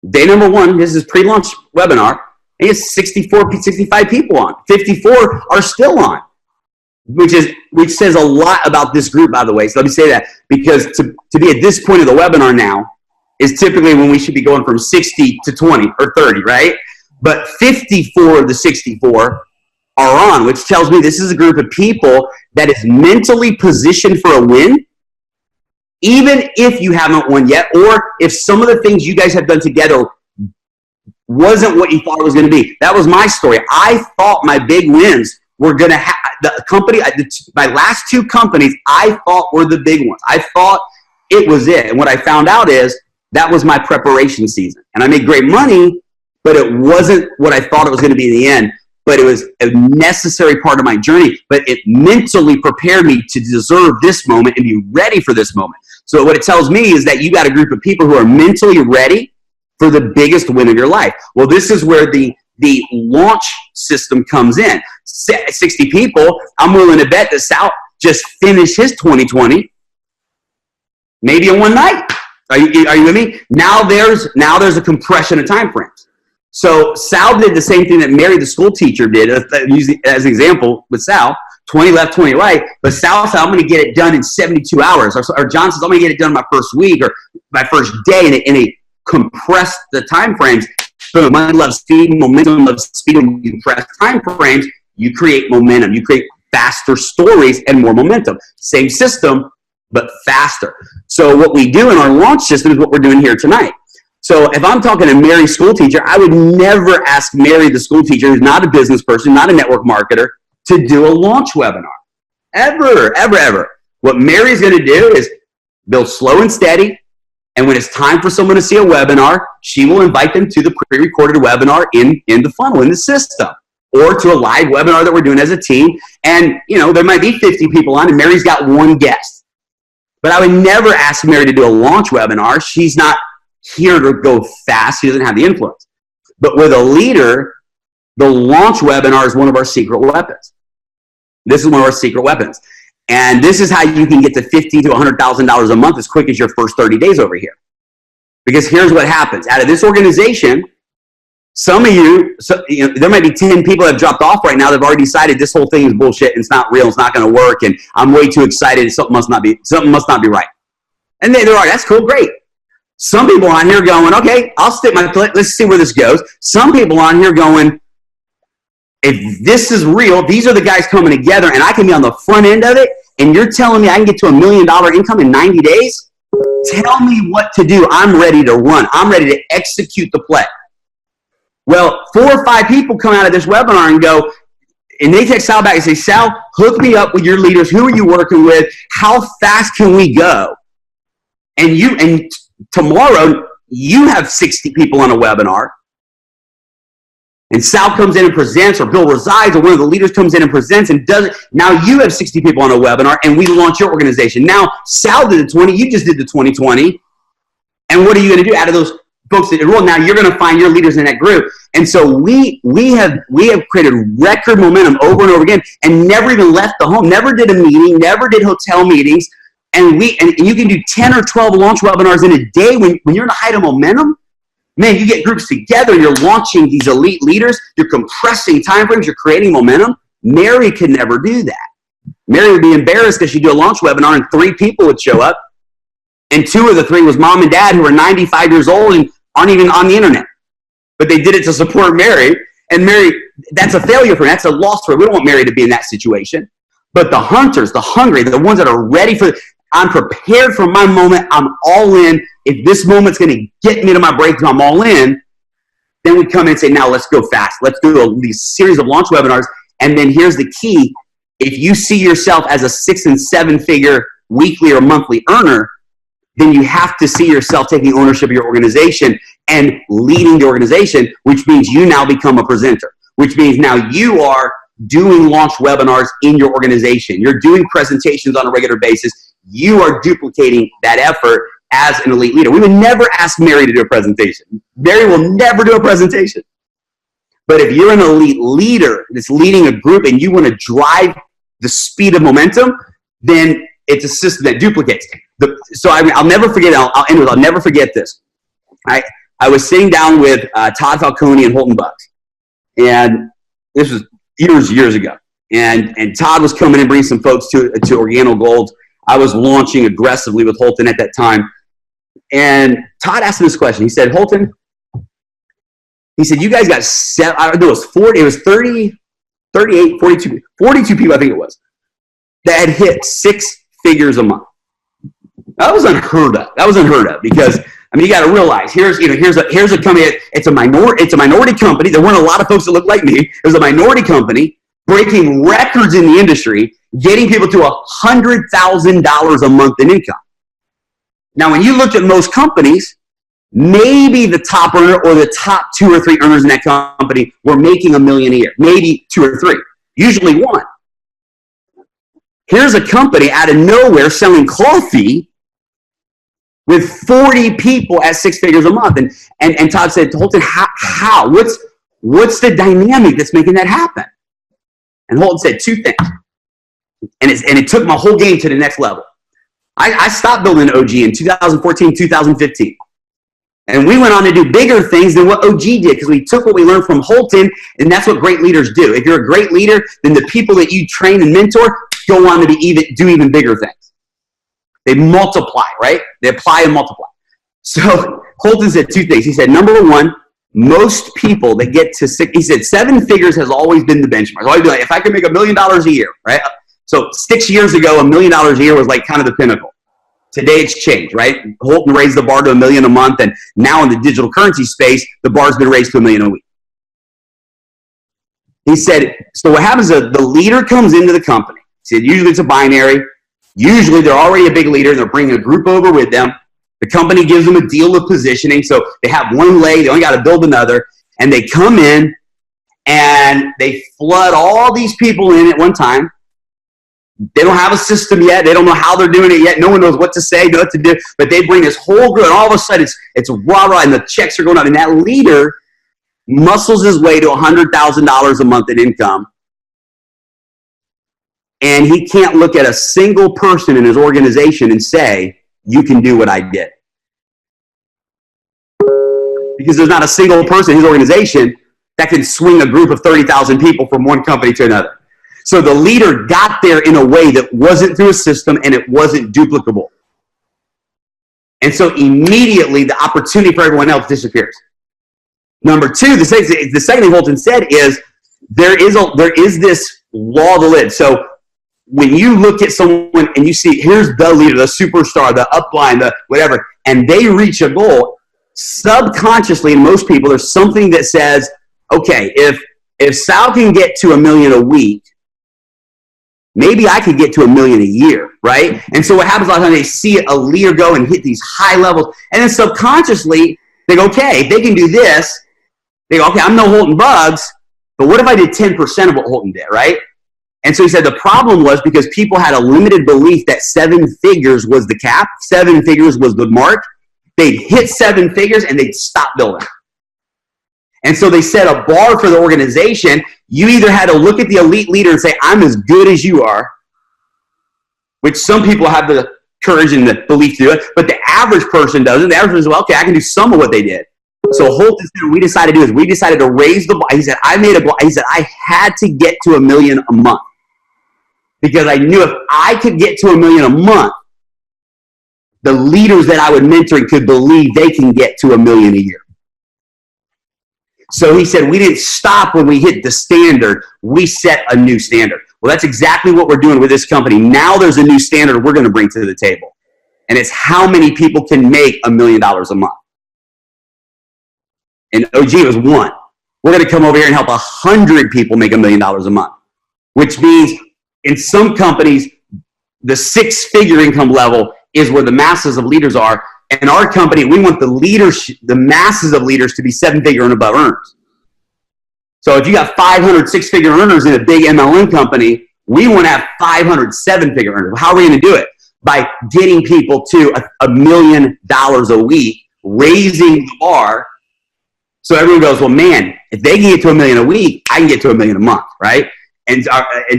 Day number 1, this is pre-launch webinar. He has 65 people on. 54 are still on, which says a lot about this group, by the way. So let me say that, because to be at this point of the webinar now is typically when we should be going from 60 to 20 or 30, right? But 54 of the 64 are on, which tells me this is a group of people that is mentally positioned for a win, even if you haven't won yet, or if some of the things you guys have done together wasn't what you thought it was going to be. That was my story. I thought my big wins were going to have the company. My last 2 companies, I thought were the big ones. I thought it was it. And what I found out is that was my preparation season. And I made great money, but it wasn't what I thought it was going to be in the end. But it was a necessary part of my journey. But it mentally prepared me to deserve this moment and be ready for this moment. So what it tells me is that you got a group of people who are mentally ready for the biggest win of your life. Well, this is where the launch system comes in. 60 people, I'm willing to bet that Sal just finished his 20-20 maybe in one night. Are you with me? Now there's a compression of time frames. So Sal did the same thing that Mary, the school teacher, did, as an example with Sal, 20 left, 20 right. But Sal said, I'm going to get it done in 72 hours. Or John says, I'm going to get it done my first week or my first day. And they compressed the time frames. So money loves speed, momentum loves speed. When you compress time frames, you create momentum. You create faster stories and more momentum. Same system, but faster. So what we do in our launch system is what we're doing here tonight. So if I'm talking to Mary, school teacher, I would never ask Mary, the school teacher, who's not a business person, not a network marketer, to do a launch webinar. Ever, ever, ever. What Mary's going to do is build slow and steady. And when it's time for someone to see a webinar, she will invite them to the pre-recorded webinar in the funnel, in the system, or to a live webinar that we're doing as a team. And, there might be 50 people on, and Mary's got one guest. But I would never ask Mary to do a launch webinar. She's not here to go fast. She doesn't have the influence. But with a leader, the launch webinar is one of our secret weapons. This is one of our secret weapons. And this is how you can get to $50,000 to $100,000 a month as quick as your first 30 days over here. Because here's what happens. Out of this organization, some of you, there might be 10 people that have dropped off right now that have already decided this whole thing is bullshit and it's not real, it's not going to work, and I'm way too excited, something must not be right. And they are, that's cool, great. Some people on here going, okay, I'll stick my foot, let's see where this goes. Some people on here going, if this is real, these are the guys coming together and I can be on the front end of it, and you're telling me I can get to $1 million income in 90 days? Tell me what to do. I'm ready to run. I'm ready to execute the play. Well, 4 or 5 people come out of this webinar and go, and they text Sal back and say, Sal, hook me up with your leaders. Who are you working with? How fast can we go? And tomorrow, you have 60 people on a webinar. And Sal comes in and presents, or Bill resides, or one of the leaders comes in and presents and does it. Now you have 60 people on a webinar, and we launch your organization. Now Sal did the 20, you just did the 2020. And what are you going to do out of those folks that enroll? Now you're going to find your leaders in that group. And so we have created record momentum over and over again, and never even left the home, never did a meeting, never did hotel meetings. And you can do 10 or 12 launch webinars in a day when you're in a height of momentum. Man, you get groups together, you're launching these elite leaders, you're compressing timeframes, you're creating momentum. Mary could never do that. Mary would be embarrassed because she'd do a launch webinar and 3 people would show up, and 2 of the 3 was mom and dad who are 95 years old and aren't even on the internet. But they did it to support Mary, and Mary, that's a failure for her. That's a loss for her. We don't want Mary to be in that situation. But the hunters, the hungry, the ones that are ready for I'm prepared for my moment. I'm all in. If this moment's going to get me to my breakthrough, I'm all in. Then we come in and say, now let's go fast. Let's do these series of launch webinars. And then here's the key. If you see yourself as a 6 and 7 figure weekly or monthly earner, then you have to see yourself taking ownership of your organization and leading the organization, which means you now become a presenter, which means now you are doing launch webinars in your organization. You're doing presentations on a regular basis. You are duplicating that effort as an elite leader. We would never ask Mary to do a presentation. Mary will never do a presentation. But if you're an elite leader that's leading a group and you want to drive the speed of momentum, then it's a system that duplicates. I'll never forget, I'll end with, I'll never forget this. I was sitting down with Todd Falcone and Holton Bugg. And this was years ago. And Todd was coming and bringing some folks to Organo Gold. I was launching aggressively with Holton at that time. And Todd asked me this question. He said, Holton, he said, you guys got 30, 38, 42 people, I think it was, that had hit 6 figures a month. That was unheard of because, I mean, you got to realize, here's a company, it's a minority company. There weren't a lot of folks that looked like me. It was a minority company breaking records in the industry, getting people to $100,000 a month in income. Now, when you look at most companies, maybe the top earner or the top 2 or 3 earners in that company were making $1 million a year, maybe 2 or 3, usually 1. Here's a company out of nowhere selling coffee with 40 people at 6 figures a month. And Todd said, Holton, how? What's the dynamic that's making that happen? And Holton said 2 things. And it took my whole game to the next level. I stopped building OG in 2014, 2015. And we went on to do bigger things than what OG did because we took what we learned from Holton, and that's what great leaders do. If you're a great leader, then the people that you train and mentor go on to do even bigger things. They multiply, right? They apply and multiply. So Holton said two things. He said, number one, most people that get to he said 7 figures has always been the benchmark. Always be like, if I could make $1 million a year, right? So 6 years ago, $1 million a year was like kind of the pinnacle. Today it's changed, right? Holton raised the bar to $1 million a month, and now in the digital currency space, the bar's been raised to $1 million a week. He said, so what happens is the leader comes into the company. He said, usually it's a binary. Usually they're already a big leader, and they're bringing a group over with them. The company gives them a deal of positioning, so they have one leg, they only got to build another, and they come in, and they flood all these people in at one time. They don't have a system yet. They don't know how they're doing it yet. No one knows what to say, what to do, but they bring this whole group, and all of a sudden it's rah-rah, and the checks are going out, and that leader muscles his way to $100,000 a month in income, and he can't look at a single person in his organization and say, you can do what I did. Because there's not a single person in his organization that can swing a group of 30,000 people from one company to another. So the leader got there in a way that wasn't through a system and it wasn't duplicable. And so immediately the opportunity for everyone else disappears. Number two, the second thing Holton said is there is this law of the lid. So when you look at someone and you see, here's the leader, the superstar, the upline, the whatever, and they reach a goal, subconsciously in most people, there's something that says, okay, if Sal can get to $1 million a week, maybe I could get to $1 million a year, right? And so what happens a lot of times, they see a leader go and hit these high levels, and then subconsciously, they go, okay, if they can do this, they go, okay, I'm no Holton Buggs, but what if I did 10% of what Holton did, right? And so he said the problem was because people had a limited belief that 7 figures was the cap, 7 figures was the mark. They'd hit 7 figures and they'd stop building. And so they set a bar for the organization. You either had to look at the elite leader and say, I'm as good as you are, which some people have the courage and the belief to do it, but the average person doesn't. The average person says, well, okay, I can do some of what they did. So Holton said, what we decided to do is we decided to raise the bar. He said, I made a goal. He said, I had to get to $1 million a month. Because I knew if I could get to $1 million a month, the leaders that I would mentor could believe they can get to $1 million a year. So he said, we didn't stop when we hit the standard. We set a new standard. Well, that's exactly what we're doing with this company. Now there's a new standard we're going to bring to the table. And it's how many people can make $1 million a month. And OG was one. We're going to come over here and help 100 people make $1 million a month, which means in some companies, the 6-figure income level is where the masses of leaders are. In our company, we want the masses of leaders to be 7-figure and above earners. So if you got 500 6-figure earners in a big MLM company, we want to have 500 7-figure earners. How are we going to do it? By getting people to $1 million a week, raising the bar. So everyone goes, well, man, if they can get to $1 million a week, I can get to $1 million a month, right? And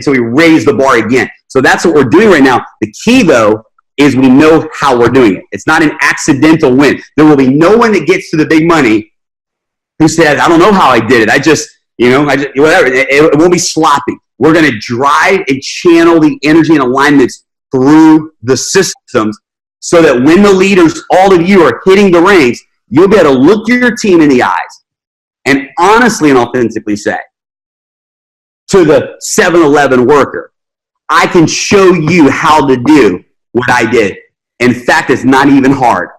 so we raise the bar again. So that's what we're doing right now. The key, though, is we know how we're doing it. It's not an accidental win. There will be no one that gets to the big money who says, I don't know how I did it. I just whatever. It won't be sloppy. We're going to drive and channel the energy and alignments through the systems so that when the leaders, all of you, are hitting the ranks, you'll be able to look your team in the eyes and honestly and authentically say to the 7-Eleven worker, I can show you how to do what I did. In fact, it's not even hard.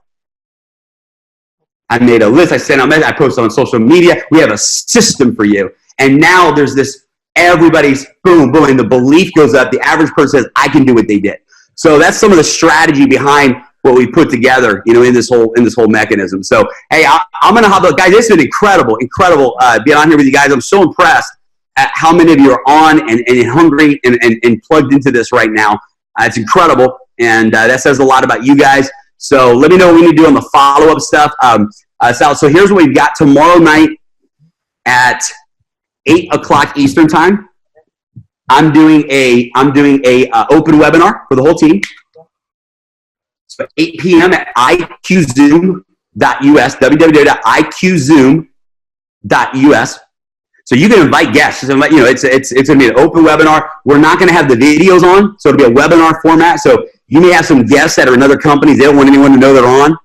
I made a list. I sent out messages. I posted on social media. We have a system for you. And now there's this, everybody's boom, boom, and the belief goes up. The average person says, I can do what they did. So that's some of the strategy behind what we put together, in this whole mechanism. So, hey, I'm going to have guys, this has been incredible being on here with you guys. I'm so impressed at how many of you are on and hungry and plugged into this right now. It's incredible. And that says a lot about you guys. So let me know what we need to do on the follow-up stuff. So here's what we've got tomorrow night at 8 o'clock Eastern time. I'm doing a open webinar for the whole team. So 8 p.m. at IQ Zoom. www.iqzoom.us. So you can invite guests. It's going to be an open webinar. We're not going to have the videos on, so it'll be a webinar format. So you may have some guests that are in other companies. They don't want anyone to know they're on.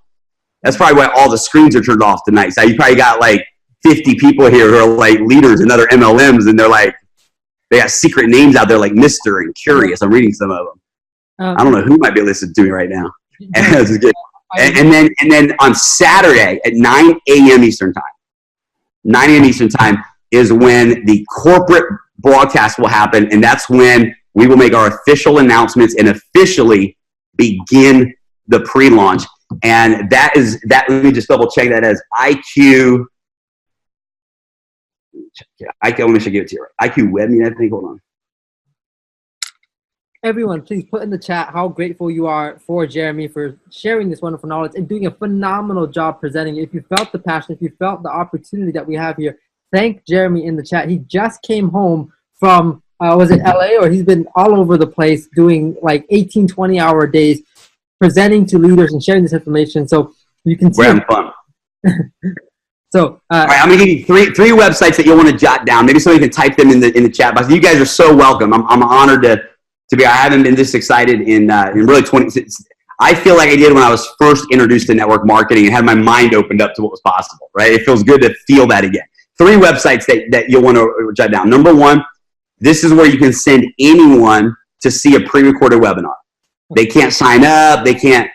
That's probably why all the screens are turned off tonight. So you probably got like 50 people here who are like leaders in other MLMs, and they're like, they got secret names out there like Mr. and Curious. I'm reading some of them. I don't know who might be listening to me right now. And then on Saturday at 9 a.m. Eastern time, 9 a.m. Eastern time is when the corporate broadcast will happen, and that's when we will make our official announcements and officially begin the pre-launch. And that, let me just double check that as IQ. Let me give it to you. IQ Web Meet, I think. Hold on. Everyone, please put in the chat how grateful you are for Jeremy for sharing this wonderful knowledge and doing a phenomenal job presenting it. If you felt the passion, if you felt the opportunity that we have here, thank Jeremy in the chat. He just came home from, was it LA? Or he's been all over the place doing like 18, 20-hour days presenting to leaders and sharing this information. So you can see. We're having fun. So, all right, I'm going to give you three websites that you'll want to jot down. Maybe somebody can type them in the chat box. You guys are so welcome. I'm honored to be. I haven't been this excited in really 20. I feel like I did when I was first introduced to network marketing and had my mind opened up to what was possible. Right? It feels good to feel that again. 3 websites that you'll want to jot down. Number 1, this is where you can send anyone to see a pre-recorded webinar. They can't sign up. They can't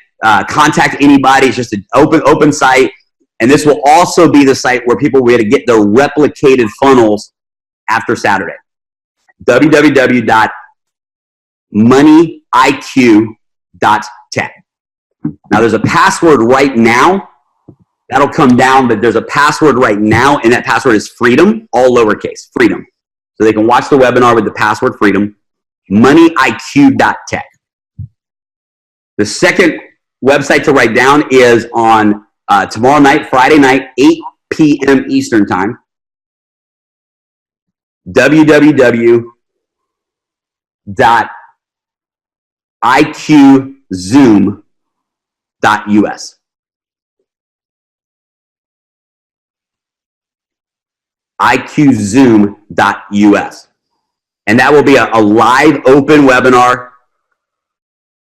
contact anybody. It's just an open site. And this will also be the site where people will be able to get their replicated funnels after Saturday. www.moneyiq.tech. Now, there's a password right now. That'll come down, but there's a password right now, and that password is freedom, all lowercase, freedom. So they can watch the webinar with the password freedom, moneyiq.tech. The second website to write down is on tomorrow night, Friday night, 8 p.m. Eastern time, www.iqzoom.us. iqzoom.us. And that will be a live open webinar.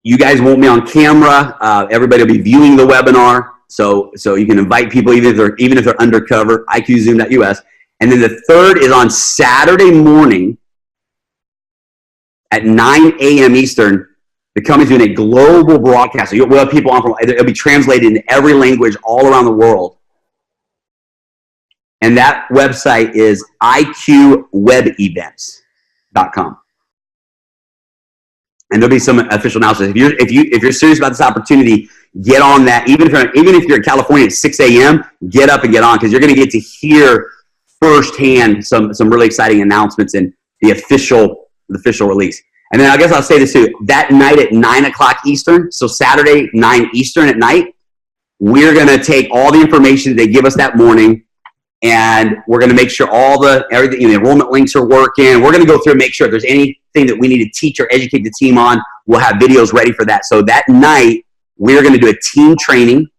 You guys won't be on camera. Everybody will be viewing the webinar. So you can invite people even if they're undercover, iqzoom.us. And then the third is on Saturday morning at 9 a.m. Eastern. The company's doing a global broadcast. So we'll have people on from, it'll be translated into every language all around the world. And that website is iqwebevents.com. And there'll be some official announcements. If you're serious about this opportunity, get on that. Even if you're in California at 6 a.m., get up and get on, because you're going to get to hear firsthand some really exciting announcements in the official release. And then I guess I'll say this too. That night at 9 o'clock Eastern, so Saturday 9 Eastern at night, we're going to take all the information they give us that morning, and we're going to make sure everything, the enrollment links are working. We're going to go through and make sure if there's anything that we need to teach or educate the team on, we'll have videos ready for that. So that night, we're going to do a team training,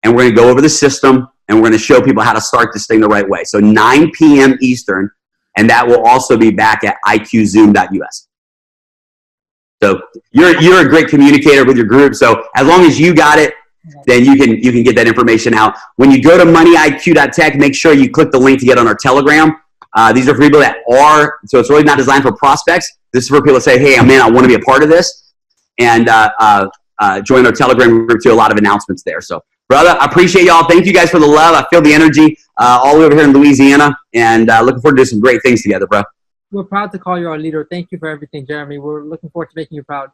and we're going to go over the system, and we're going to show people how to start this thing the right way. So 9 p.m. Eastern, and that will also be back at iqzoom.us. So you're a great communicator with your group. So as long as you got it, then you can get that information out. When you go to moneyiq.tech, make sure you click the link to get on our Telegram. These are for people so it's really not designed for prospects. This is for people that say, hey, man, I want to be a part of this. And join our Telegram group too. A lot of announcements there. So, brother, I appreciate y'all. Thank you guys for the love. I feel the energy all the way over here in Louisiana. And looking forward to doing some great things together, bro. We're proud to call you our leader. Thank you for everything, Jeremy. We're looking forward to making you proud.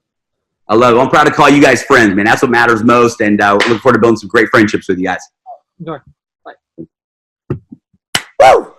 I love it. I'm proud to call you guys friends, man. That's what matters most. And looking forward to building some great friendships with you guys. Enjoy. Bye. Woo!